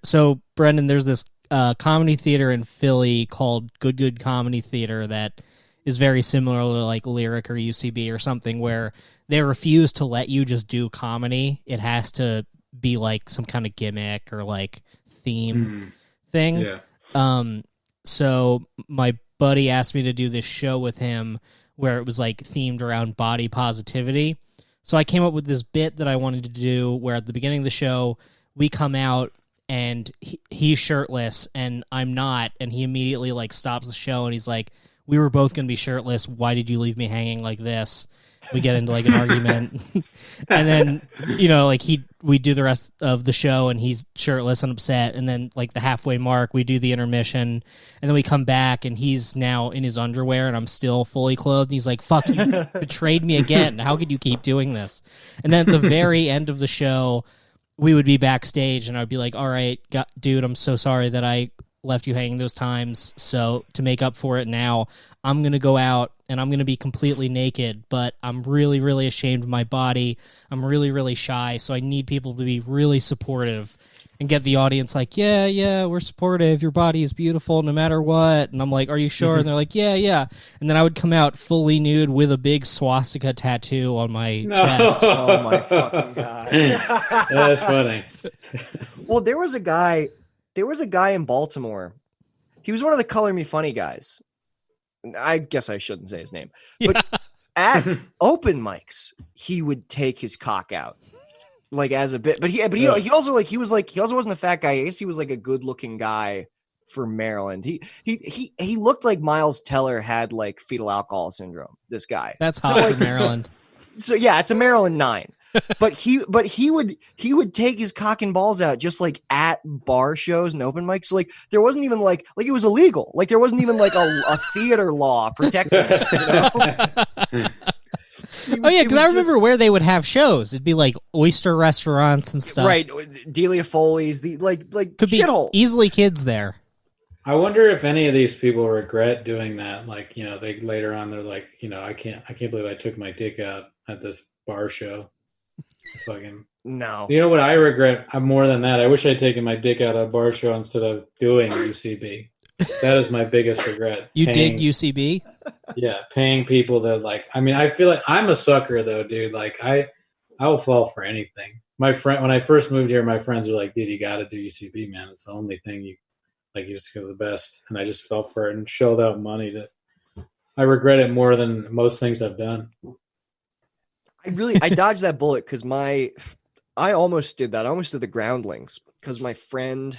so Brendan, there's this comedy theater in Philly called Good Comedy Theater that is very similar to like Lyric or UCB or something, where they refuse to let you just do comedy. It has to be like some kind of gimmick or like theme thing. Yeah. So my buddy asked me to do this show with him where it was like themed around body positivity. So I came up with this bit that I wanted to do where at the beginning of the show we come out and he's shirtless and I'm not, and he immediately like stops the show and he's like, "We were both going to be shirtless. Why did you leave me hanging like this?" We get into like an argument, and then we do the rest of the show, and he's shirtless and upset. And then like the halfway mark, we do the intermission, and then we come back, and he's now in his underwear, and I'm still fully clothed. And he's like, "Fuck, you betrayed me again. How could you keep doing this?" And then at the very end of the show, we would be backstage, and I'd be like, "All right, dude, I'm so sorry that I left you hanging those times. So to make up for it now, I'm going to go out and I'm going to be completely naked, but I'm really, really ashamed of my body. I'm really, really shy. So I need people to be really supportive." and get the audience like, yeah, we're supportive. Your body is beautiful no matter what. And I'm like, are you sure? And they're like, yeah. And then I would come out fully nude with a big swastika tattoo on my chest. Oh my fucking god. That's funny. Well, there was a guy in Baltimore. He was one of the Color Me Funny guys. I guess I shouldn't say his name. But at open mics, he would take his cock out. Like as a bit. But he also wasn't a fat guy. I guess he was like a good-looking guy for Maryland. He looked like Miles Teller had like fetal alcohol syndrome, this guy. That's hot for Maryland. So yeah, it's a Maryland 9. But he would take his cock and balls out just like at bar shows and open mics. So, like there wasn't even like it was illegal. Like there wasn't even like a theater law protecting it. You know? Oh yeah, because I remember where they would have shows. It'd be like oyster restaurants and stuff. Right, Delia Foley's, the like could be shithole. Easily kids there. I wonder if any of these people regret doing that. Like, you know, they later on they're like, you know, I can't believe I took my dick out at this bar show. Fucking No. You know what I regret? I'm more than that. I wish I'd taken my dick out at a bar show instead of doing UCB. That is my biggest regret. You did UCB? Yeah, paying people that like. I mean, I feel like I'm a sucker though, dude. Like I will fall for anything. My friend, when I first moved here, my friends were like, "Dude, you got to do UCB, man. It's the only thing you just go the best." And I just fell for it and shelled out money to. I regret it more than most things I've done. I dodged that bullet because I almost did that. I almost did the groundlings because my friend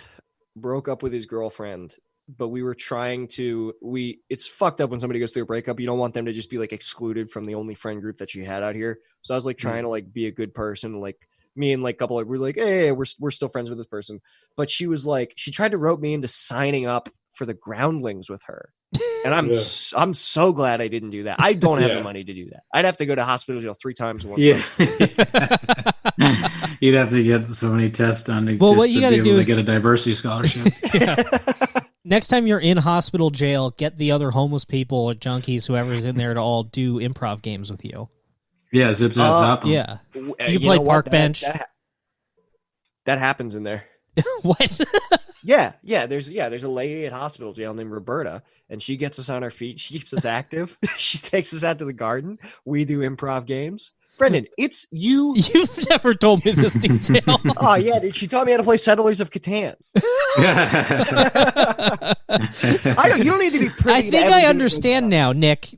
broke up with his girlfriend, but we were trying to, it's fucked up when somebody goes through a breakup. You don't want them to just be like excluded from the only friend group that she had out here. So I was like trying to like be a good person. Like me and like a couple of, we're like, hey, we're still friends with this person. But she was like, she tried to rope me into signing up for the groundlings with her. And I'm so glad I didn't do that. I don't have the money to do that. I'd have to go to hospital jail 3 times in one summer. You'd have to get so many tests done to, what you got to do is get a diversity scholarship. Next time you're in hospital jail, get the other homeless people or junkies, whoever's in there, to all do improv games with you. Yeah, zip zap zap. Yeah, you can play park bench. That happens in there. What? Yeah. There's a lady at hospital jail named Roberta, and she gets us on our feet. She keeps us active. She takes us out to the garden. We do improv games. Brendan, it's you. You've never told me this detail. Oh yeah, dude. She taught me how to play Settlers of Catan. You don't need to be pretty. I think I understand now, Nick.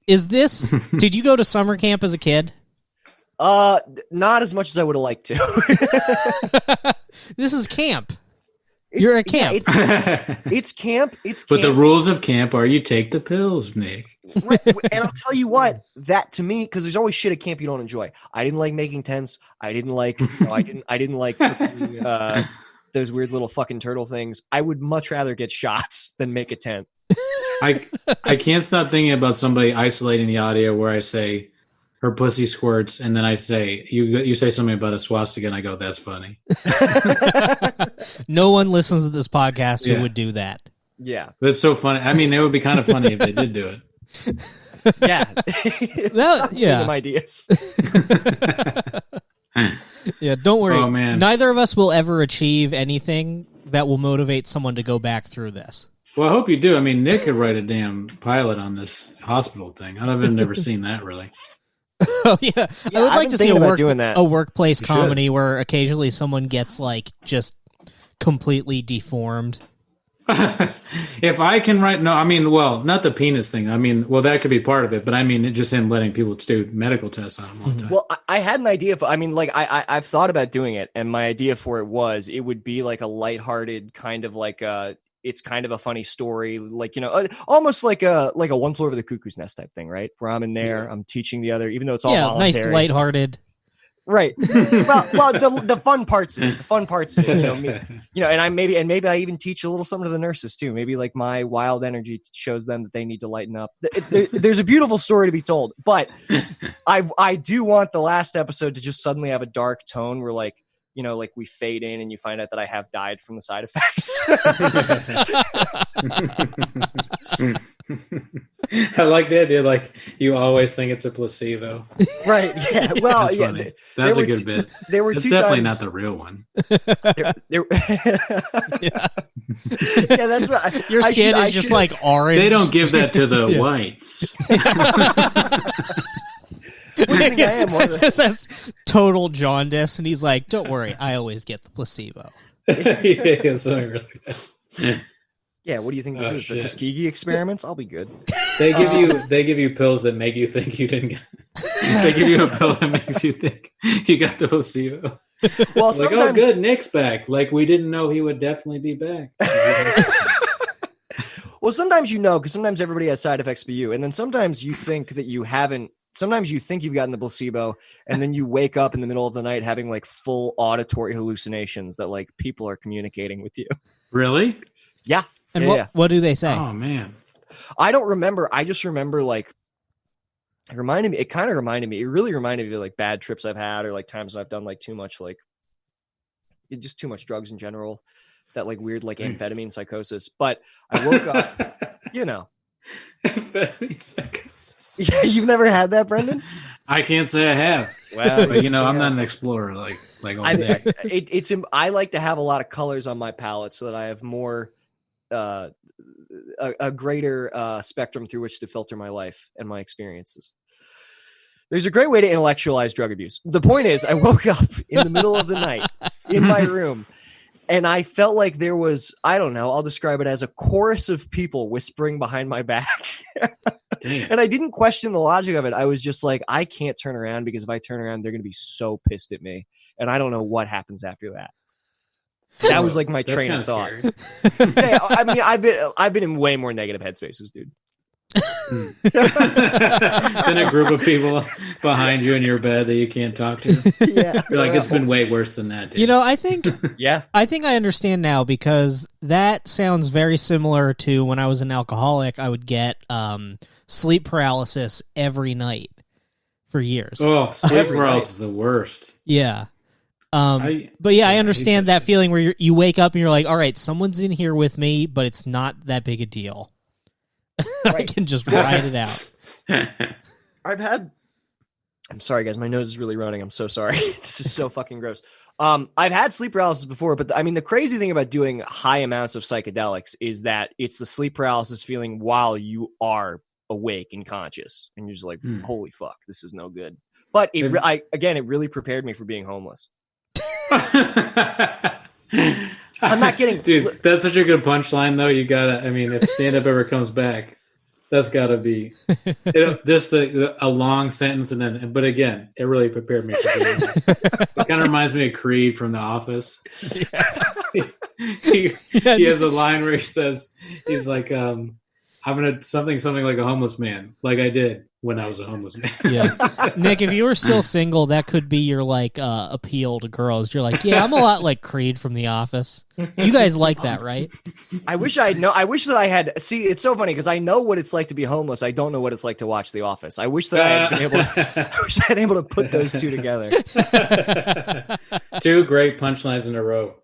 Is this? Did you go to summer camp as a kid? Not as much as I would have liked to. This is camp. You're at camp. Yeah, it's camp. It's camp. But the rules of camp are you take the pills, Nick. Right. And I'll tell you what, that to me, because there's always shit at camp you don't enjoy. I didn't like making tents. I didn't like. I didn't like cooking, those weird little fucking turtle things. I would much rather get shots than make a tent. I can't stop thinking about somebody isolating the audio where I say her pussy squirts, and then I say you say something about a swastika, and I go, "That's funny." No one listens to this podcast who would do that. Yeah, that's so funny. I mean, it would be kind of funny if they did do it. Yeah, yeah. Ideas. Yeah, don't worry. Oh man, neither of us will ever achieve anything that will motivate someone to go back through this. Well, I hope you do. I mean, Nick could write a damn pilot on this hospital thing. I've never seen that really. Oh yeah, I would like to see a workplace comedy where occasionally someone gets like just completely deformed. If I can write, no, I mean, well, not the penis thing. I mean, well, that could be part of it, but I mean, just him letting people do medical tests on him all the time. Well, I had an idea for. I mean, like I've thought about doing it, and my idea for it would be like a lighthearted kind of like a. It's kind of a funny story, like, you know, almost like a One Flew Over the Cuckoo's Nest type thing, right? Where I'm in there, I'm teaching the other, even though it's all voluntary. Nice, lighthearted. Right. well, the fun parts of it, you know, and maybe I even teach a little something to the nurses too. Maybe like my wild energy shows them that they need to lighten up. There's a beautiful story to be told, but I do want the last episode to just suddenly have a dark tone where like, you know, like we fade in and you find out that I have died from the side effects. I like the idea. Like you always think it's a placebo. Right? Yeah. Well, That's yeah. funny. That's there a were good bit. There were It's two definitely times, not the real one. there- Yeah. yeah, that's what Your skin is just like orange. They don't give that to the Yeah. whites. What do you think I am? One of the- It says total jaundice, and he's like, "Don't worry, I always get the placebo." Yeah, something really bad. Yeah, what do you think this Oh, is? The shit. Tuskegee experiments? I'll be good. They give you pills that make you think you didn't get. They give you a pill that makes you think you got the placebo. Well, Like, sometimes oh, good, Nick's back. Like we didn't know he would definitely be back. Well, sometimes you know, because sometimes everybody has side effects for you, and then sometimes you think that you haven't. Sometimes you think you've gotten the placebo, and then you wake up in the middle of the night having like full auditory hallucinations that like people are communicating with you. Really? Yeah, And yeah. what do they say? Oh man. I don't remember. I just remember like it reminded me. It kind of reminded me. It really reminded me of like bad trips I've had, or like times when I've done like too much just too much drugs in general. That like weird like amphetamine psychosis. But I woke up, you know. Amphetamine psychosis. Yeah, you've never had that, Brendan? I can't say I have. Well, But you know, I'm yeah. not an explorer like all day. I like to have a lot of colors on my palette so that I have more a greater spectrum through which to filter my life and my experiences. There's a great way to intellectualize drug abuse. The point is, I woke up in the middle of the night in my room, and I felt like there was, I don't know, I'll describe it as a chorus of people whispering behind my back. Damn. And I didn't question the logic of it. I was just like, I can't turn around, because if I turn around, they're going to be so pissed at me. And I don't know what happens after that. That was like my That's train of thought. scary. Hey, I mean, I've been in way more negative headspaces, dude. Then a group of people behind you in your bed that you can't talk to. Yeah. You're like, it's been way worse than that, dude. You know, I think Yeah. I understand now, because that sounds very similar to when I was an alcoholic. I would get sleep paralysis every night for years. Oh, sleep Every paralysis is the worst. Yeah. I I hate understand that that shit. feeling where you wake up and you're like, all right, someone's in here with me, but it's not that big a deal. I Right. can just ride it out. I'm sorry, guys. My nose is really running. I'm so sorry. This is so fucking gross. I've had sleep paralysis before, but I mean, the crazy thing about doing high amounts of psychedelics is that it's the sleep paralysis feeling while you are awake and conscious, and you're just like, holy fuck, this is no good. But it really prepared me for being homeless. I'm not kidding. Dude, that's such a good punchline, though. You gotta, I mean, if stand-up ever comes back, that's gotta be just a long sentence, and then, but again, it really prepared me for doing it. It kind of reminds me of Creed from The Office. He has a line where he says, he's like, I'm gonna something like a homeless man, like I did when I was a homeless man. Yeah. Nick, if you were still single, that could be your like appeal to girls. You're like, yeah, I'm a lot like Creed from The Office. You guys like that, right? I wish that I had. See, it's so funny because I know what it's like to be homeless. I don't know what it's like to watch The Office. I wish that I had been able. I wish I had been able to put those two together. Two great punchlines in a row.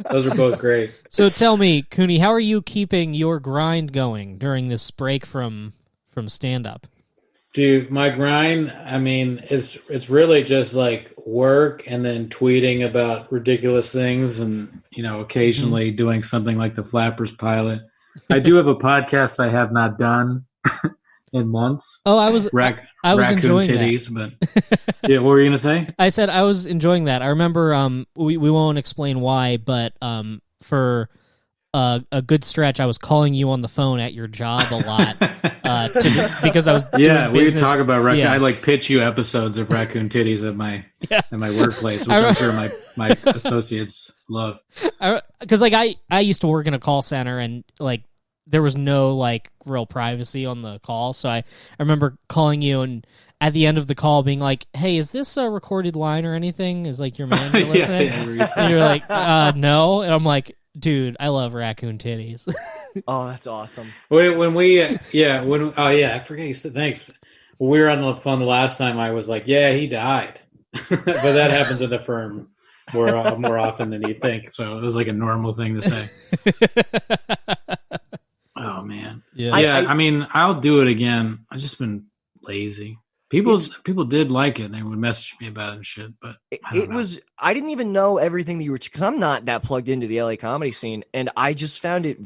Those are both great. So tell me, Cooney, how are you keeping your grind going during this break from stand-up? Dude, my grind, I mean, it's really just like work and then tweeting about ridiculous things and, occasionally doing something like the Flappers pilot. I do have a podcast I have not done in months. Oh, I was Raccoon enjoying titties, but yeah, what were you going to say? I said I was enjoying that. I remember we won't explain why, but for a good stretch, I was calling you on the phone at your job a lot because I was doing we business. talk about raccoon. Yeah. I like pitch you episodes of raccoon titties at my workplace, which I'm sure my associates love. Because I used to work in a call center, and like there was no like real privacy on the call, so I remember calling you and at the end of the call being like, hey, is this a recorded line or anything? Is like your manager listening? And you're like, no, and I'm like, dude, I love raccoon titties. Oh, that's awesome. I forget you said thanks. When we were on the phone the last time, I was like, yeah, he died. But that happens in the firm more often than you think. So it was like a normal thing to say. Oh, man. man. Yeah. Yeah, I mean, I'll do it again. I've just been lazy. People did like it. They would message me about it and shit, but I didn't even know everything that you were, because I'm not that plugged into the LA comedy scene, and I just found it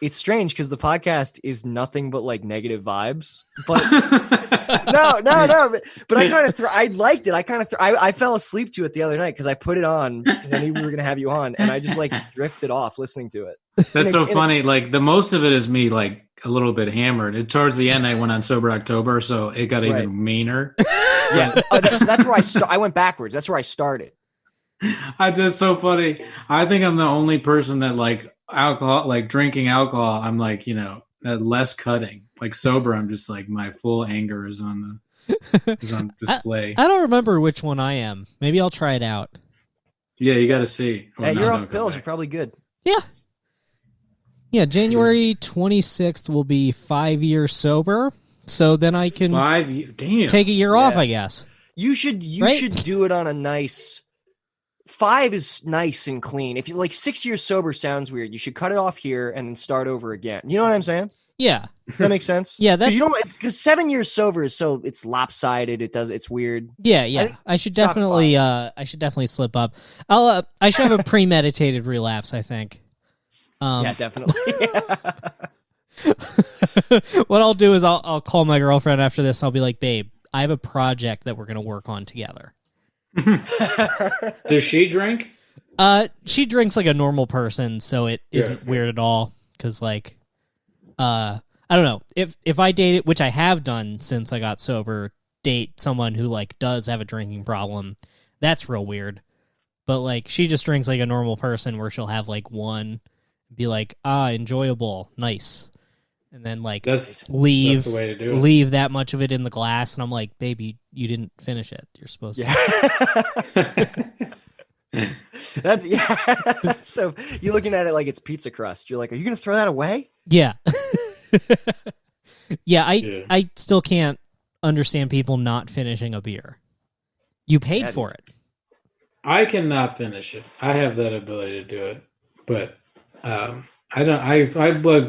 it's strange because the podcast is nothing but like negative vibes. But no, but I kind of I liked it. I fell asleep to it the other night because I put it on and I knew we were gonna have you on, and I just like drifted off listening to it. That's so funny. Like the most of it is me like a little bit hammered. And towards the end, I went on Sober October, so it got even meaner. Yeah, that's where I went backwards. That's where I started. That's so funny. I think I'm the only person that like alcohol, like drinking alcohol. I'm like, less cutting. Like sober, I'm just like my full anger is on display. I don't remember which one I am. Maybe I'll try it out. Yeah, you got to see. Hey, you're off pills. You're probably good. Yeah. Yeah, January 26th will be 5 years sober, so then I can take a year off, I guess. You should do it on a nice 5 is nice and clean. If you like 6 years sober sounds weird, you should cut it off here and then start over again. You know what I'm saying? Yeah. Does that make sense? Yeah, that's because 7 years sober is it's lopsided. It's weird. Yeah. I should definitely slip up. I should have a premeditated relapse, I think. Yeah, definitely. What I'll do is I'll call my girlfriend after this. I'll be like, babe, I have a project that we're going to work on together. Does she drink? She drinks like a normal person, so it isn't weird at all. Because like, I don't know, if I date it, which I have done since I got sober, date someone who like does have a drinking problem, that's real weird. But like, she just drinks like a normal person, where she'll have like one. Be like, enjoyable, nice, and then like leave the way to do it. Leave that much of it in the glass, and I'm like, baby, you didn't finish it. You're supposed to. So you're looking at it like it's pizza crust. You're like, are you gonna throw that away? Yeah. I still can't understand people not finishing a beer. You paid for it. I cannot finish it. I have that ability to do it, but. I don't. I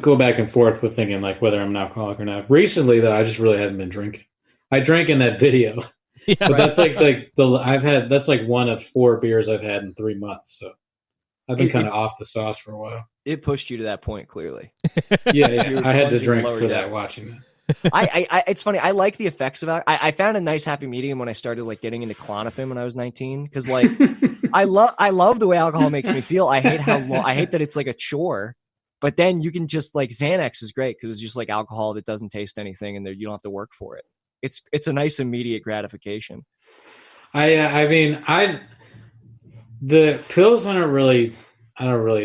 go back and forth with thinking like whether I'm an alcoholic or not. Recently, though, I just really haven't been drinking. I drank in that video, but that's that's like one of 4 beers I've had in 3 months. So I've been kind of off the sauce for a while. It pushed you to that point, clearly. Yeah. I had to drink for that. Watching that. It's funny. I like the effects of it. I found a nice happy medium when I started like getting into Klonopin when I was 19, because like I love the way alcohol makes me feel. I hate that it's like a chore, but then you can just like Xanax is great because it's just like alcohol that doesn't taste anything and you don't have to work for it. It's a nice immediate gratification. The pills I don't really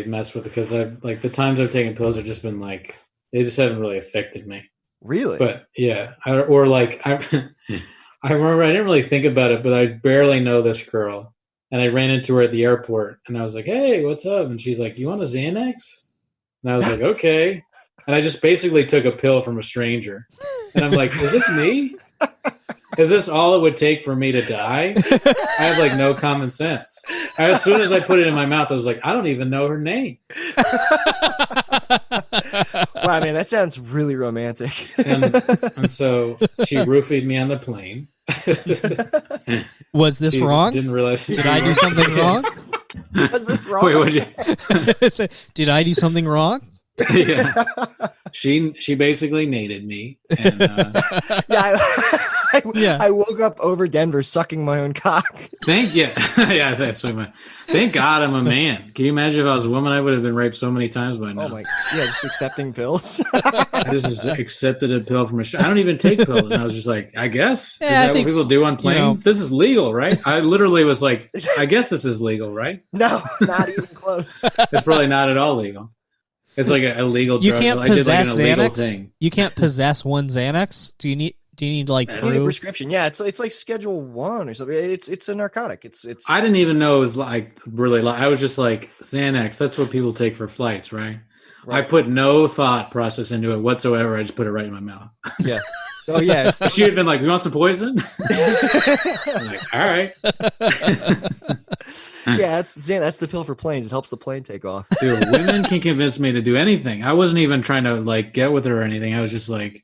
mess with, because I've like the times I've taken pills have just been like they just haven't really affected me. Really? But yeah, I remember I didn't really think about it, but I barely know this girl, and I ran into her at the airport, and I was like, "Hey, what's up?" And she's like, "You want a Xanax?" And I was like, "Okay." And I just basically took a pill from a stranger, and I'm like, "Is this me? Is this all it would take for me to die?" I have like no common sense. As soon as I put it in my mouth, I was like, "I don't even know her name." Wow, man, that sounds really romantic. and so she roofied me on the plane. Was this wrong? Didn't realize. Did I do something wrong? Was this wrong? Wait, what'd you? Did I do something wrong? Yeah. She basically nated me. And, I woke up over Denver sucking my own cock. Thank God I'm a man. Can you imagine if I was a woman? I would have been raped so many times by now. Oh my, just accepting pills. I just accepted a pill from a I don't even take pills, and I was just like, I guess is that what people do on planes? This is legal, right? I literally was like, I guess this is legal, right? No, not even close. It's probably not at all legal. It's like a legal drug. You can't I did like possess an illegal Xanax. thing. You can't possess one Xanax. Do you need to like I need a prove? prescription? Yeah, it's like Schedule 1 or something. It's a narcotic. It's. I didn't even know it was like really. I was just like Xanax. That's what people take for flights, right? I put no thought process into it whatsoever. I just put it right in my mouth. Yeah. Oh yeah. She had been like, "You want some poison?" I'm like, all right. Yeah, that's the pill for planes. It helps the plane take off. Dude, women can convince me to do anything. I wasn't even trying to like get with her or anything. I was just like,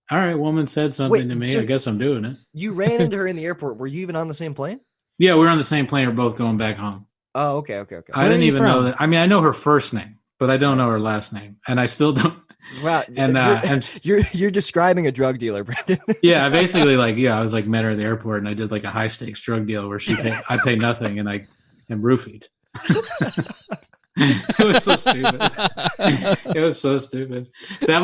all right, woman said something to me. so I guess I'm doing it. You ran into her in the airport. Were you even on the same plane? Yeah, we're on the same plane. We're both going back home. Oh, okay. I didn't even know that. I mean, I know her first name, but I don't know her last name, and I still don't. Wow, And you're describing a drug dealer, Brendan. yeah, I basically I was like met her at the airport, and I did like a high stakes drug deal where I pay nothing, and I am roofied. It was so stupid. It was so stupid. That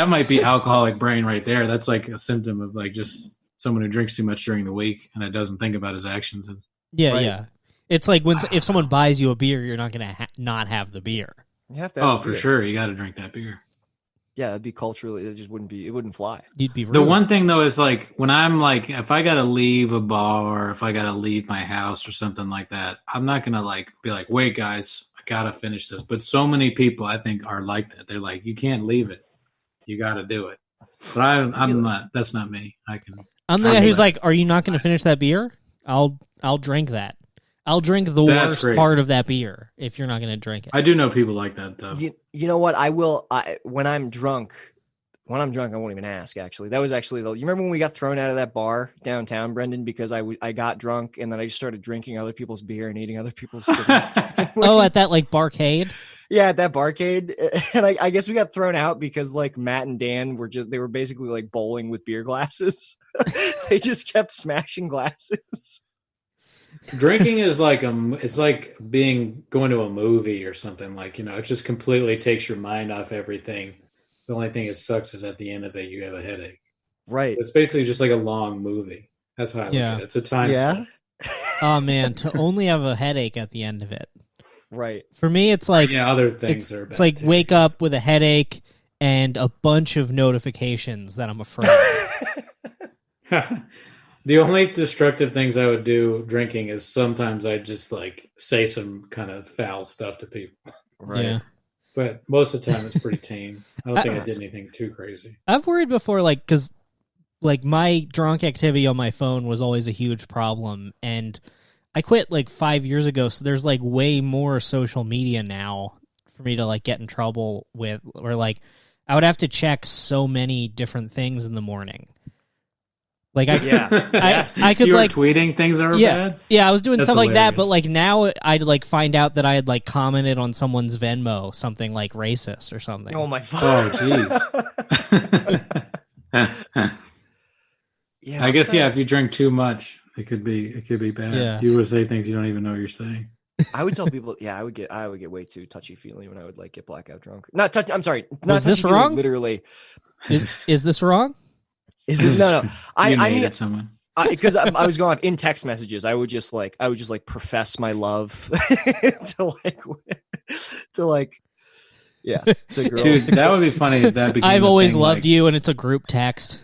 might be alcoholic brain right there. That's like a symptom of like just someone who drinks too much during the week and it doesn't think about his actions. And Yeah. It's like if someone buys you a beer, you're not going to not have the beer. You have to. Have for sure, you got to drink that beer. Yeah, it'd be culturally. It wouldn't fly. You'd be rude. The one thing though is like when I'm like, if I got to leave a bar, or if I got to leave my house or something like that, I'm not gonna like be like, wait, guys, I gotta finish this. But so many people, I think, are like that. They're like, you can't leave it. You got to do it. But I'm not. That's not me. I'm the guy who's like, are you not going to finish that beer? I'll drink that. I'll drink the worst part of that beer if you're not going to drink it. I do know people like that though. You know what? I will. When I'm drunk, I won't even ask. Actually, that was actually you remember when we got thrown out of that bar downtown, Brendan, because I got drunk and then I just started drinking other people's beer and eating other people's. Oh, at that like barcade. Yeah, at that barcade, and I guess we got thrown out because like Matt and Dan were basically like bowling with beer glasses. They just kept smashing glasses. Drinking is like it's like going to a movie or something. Like, it just completely takes your mind off everything. The only thing that sucks is at the end of it you have a headache. Right. It's basically just like a long movie. That's how I look at it. It's a time suck. Oh man, to only have a headache at the end of it. Right. For me, it's like other things are bad. It's like wake up with a headache and a bunch of notifications that I'm afraid of. The only destructive things I would do drinking is sometimes I just like say some kind of foul stuff to people. Right. Yeah. But most of the time it's pretty tame. I don't think I did anything too crazy. I've worried before, like, because like my drunk activity on my phone was always a huge problem, and I quit like 5 years ago, so there's like way more social media now for me to like get in trouble with, or like I would have to check so many different things in the morning. Like I could you were like tweeting things that were bad. Yeah, I was doing That's stuff like that, hilarious. but like now I'd like find out that I had like commented on someone's Venmo something like racist or something. Oh my Oh jeez. Yeah. I guess if you drink too much, it could be bad. Yeah. You would say things you don't even know you're saying. I would tell people, I would get way too touchy feely when I would like get blackout drunk. I'm sorry. Was this touchy-feely, wrong? Literally. Is this wrong? Is this no? You I mean, hated someone. because I was going in text messages. I would just like profess my love to girls. Dude, that would be funny if that became I've a always thing, loved like- you, and it's a group text.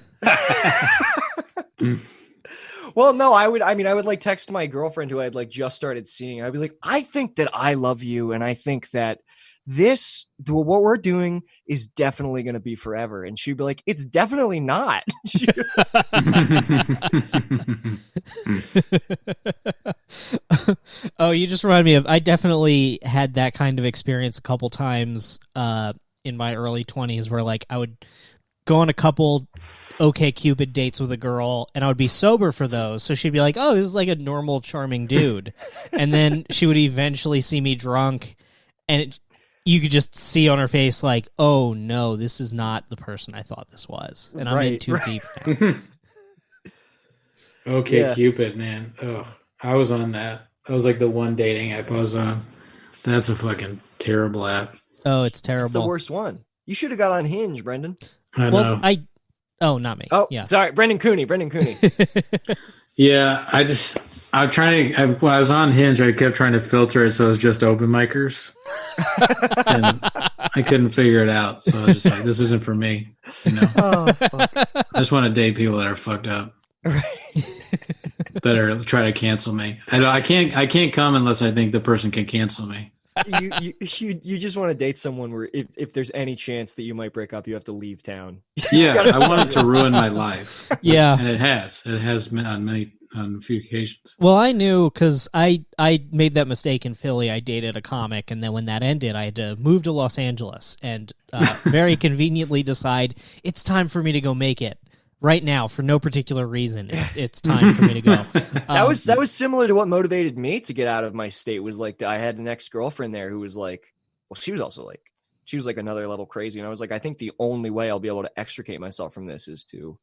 Well, no, I would like text my girlfriend who I had like just started seeing. I'd be like, I think that I love you, and I think that what we're doing is definitely going to be forever. And she'd be like, it's definitely not. Oh, you just reminded me of, I definitely had that kind of experience a couple times in my early 20s where like I would go on a couple OkCupid dates with a girl and I would be sober for those. So she'd be like, oh, this is like a normal, charming dude. And then she would eventually see me drunk and you could just see on her face like, oh no, this is not the person I thought this was. And I'm in too deep now. Okay, Cupid, man. Ugh, I was on that. That was like the one dating app I was on. That's a fucking terrible app. Oh, it's terrible. It's the worst one. You should have got on Hinge, Brendan. I know. Oh, not me. Oh, yeah. Sorry, Brendan Cooney. Yeah, I'm trying to. When I was on Hinge, I kept trying to filter it so it was just open micers, and I couldn't figure it out. So I was just like, "This isn't for me." Oh, fuck. I just want to date people that are fucked up, Right. that are trying to cancel me. I can't come unless I think the person can cancel me. You just want to date someone where if there's any chance that you might break up, you have to leave town. Yeah, I want it to ruin my life. Yeah. And it has. It has on on a few occasions. Well, I knew because I made that mistake in Philly. I dated a comic, and then when that ended, I had to move to Los Angeles and very conveniently decide it's time for me to go make it right now for no particular reason. It's time for me to go. That was similar to what motivated me to get out of my state. Was like I had an ex-girlfriend there who was like, well, she was also like, she was like another level crazy, and I was like, I think the only way I'll be able to extricate myself from this is to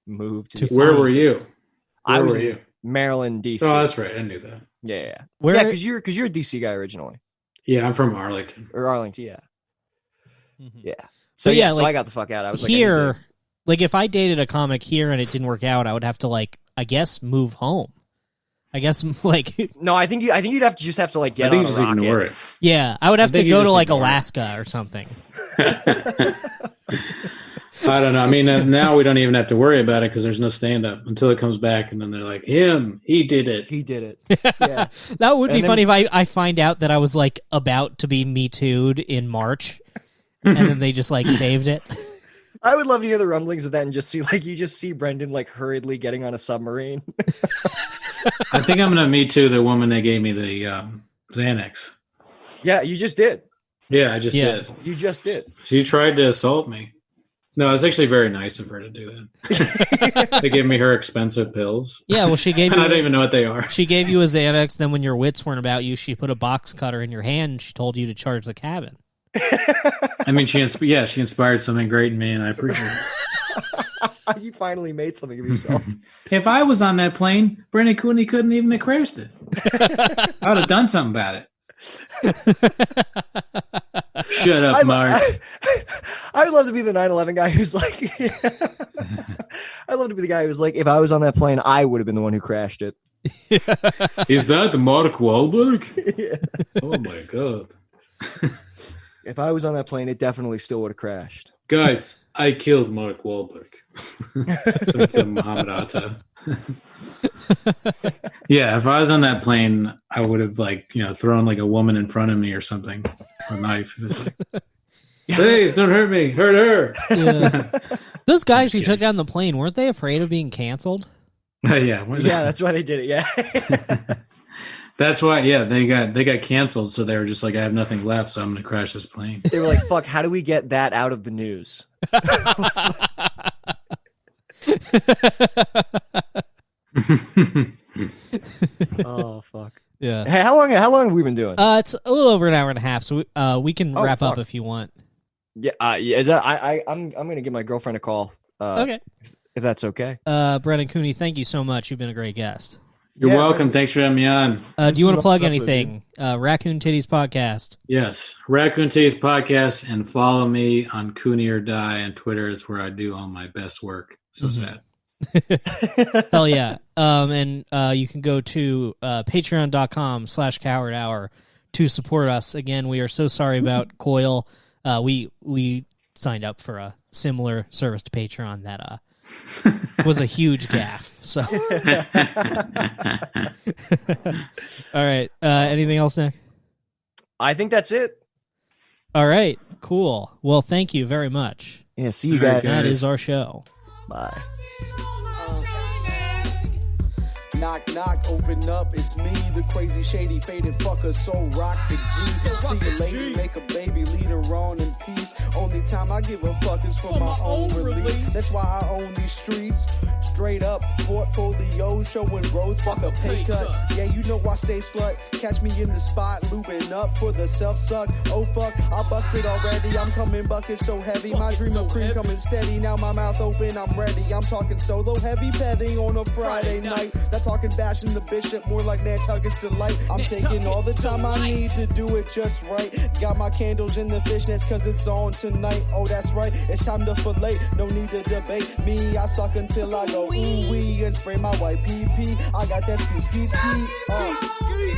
move to. Where were you? I was were in you? Maryland, DC. Oh, that's right. I knew that. Yeah. Where- Yeah, because you're a DC guy originally, Yeah, I'm from Arlington. or Arlington. Yeah. Mhm. Yeah. So, So yeah, so like, I got the fuck out. I was like, I need here, to- like if I dated a comic here and it didn't work out, I would have to like, I guess, move home. I guess like, No, I think you'd have to like get I think on you a just rocket. ignore it. yeah, I would have to think you go to just like ignore it. Alaska or something. I don't know. I mean, now we don't even have to worry about it because there's no stand-up until it comes back, and then they're like, he did it. He did it. Yeah. That would be And then- funny if I find out that I was like about to be Me Too'd in March, and then they just like saved it. I would love to hear the rumblings of that and just see Brendan like hurriedly getting on a submarine. I think I'm gonna Me Too the woman that gave me the Xanax. Yeah, you just did. Yeah, I just Yeah. did. You just did. She tried to assault me. No, it's actually very nice of her to do that. They gave me her expensive pills. Yeah, well, she gave And I you don't even know what they are. she gave you a Xanax. Then when your wits weren't about you, she put a box cutter in your hand. And she told you to charge the cabin. I mean, she inspired something great in me, and I appreciate it. You finally made something of yourself. If I was on that plane, Brendan Cooney couldn't even have crashed it. I would have done something about it. Shut up, Mark. I would love to be the 9/11 guy who's like, I'd love to be the guy who's like, if I was on that plane, I would have been the one who crashed it. Is that the Mark Wahlberg? Yeah. Oh my god. If I was on that plane, it definitely still would have crashed. Guys, I killed Mark Wahlberg. So it's a Muhammad Atta. Yeah, if I was on that plane, I would have thrown like a woman in front of me or something. A knife. It was like, please don't hurt me. Hurt her. Yeah. Those guys who just took kidding. down the plane, weren't they afraid of being canceled? Yeah. Yeah, that's why they did it. Yeah. That's why, they got canceled, so they were just like, I have nothing left, so I'm gonna crash this plane. They were like, fuck, how do we get that out of the news? Oh, fuck. Yeah. Hey, how long have we been doing? It's a little over an hour and a half, so we can Oh, wrap up fuck. if you want. Yeah, is that I'm gonna give my girlfriend a call. Okay. If that's okay. Brendan Cooney, thank you so much. You've been a great guest. You're Yeah, welcome. Thanks for having me on. Do you want to is plug awesome episode, anything? Raccoon Titties Podcast. Yes, Raccoon T's podcast, and follow me on Cooney or Die on Twitter. It's where I do all my best work. So sad. Hell yeah. And you can go to patreon.com/coward hour to support us. Again, we are so sorry about Coil. We signed up for a similar service to Patreon that was a huge gaffe. So, all right. Anything else, Nick? I think that's it. All right. Cool. Well, thank you very much. Yeah, see you All right, guys. That Guys. is our show. Bye. Knock, knock, open up, it's me, the crazy, shady, faded fucker, so rock the G. See a lady, make a baby, lead her on in peace. Only time I give a fuck is for my own release. That's why I own these streets. Straight up, portfolio, showing growth, fuck a pay cut. Yeah, you know I stay slut. Catch me in the spot, looping up for the self-suck. Oh fuck, I busted already, I'm coming bucket so heavy. My dream of cream coming steady, now my mouth open, I'm ready. I'm talking solo, heavy petting on a Friday night. Not talking bashing the bishop, more like Nantucket's delight. I'm taking all the time I need to do it just right. Got my candles in the fishnets cause it's on tonight. Oh, that's right, it's time to fillet. No need to debate me, I suck until I go ooh-wee and spray my white pee-pee. I got that ski. Everybody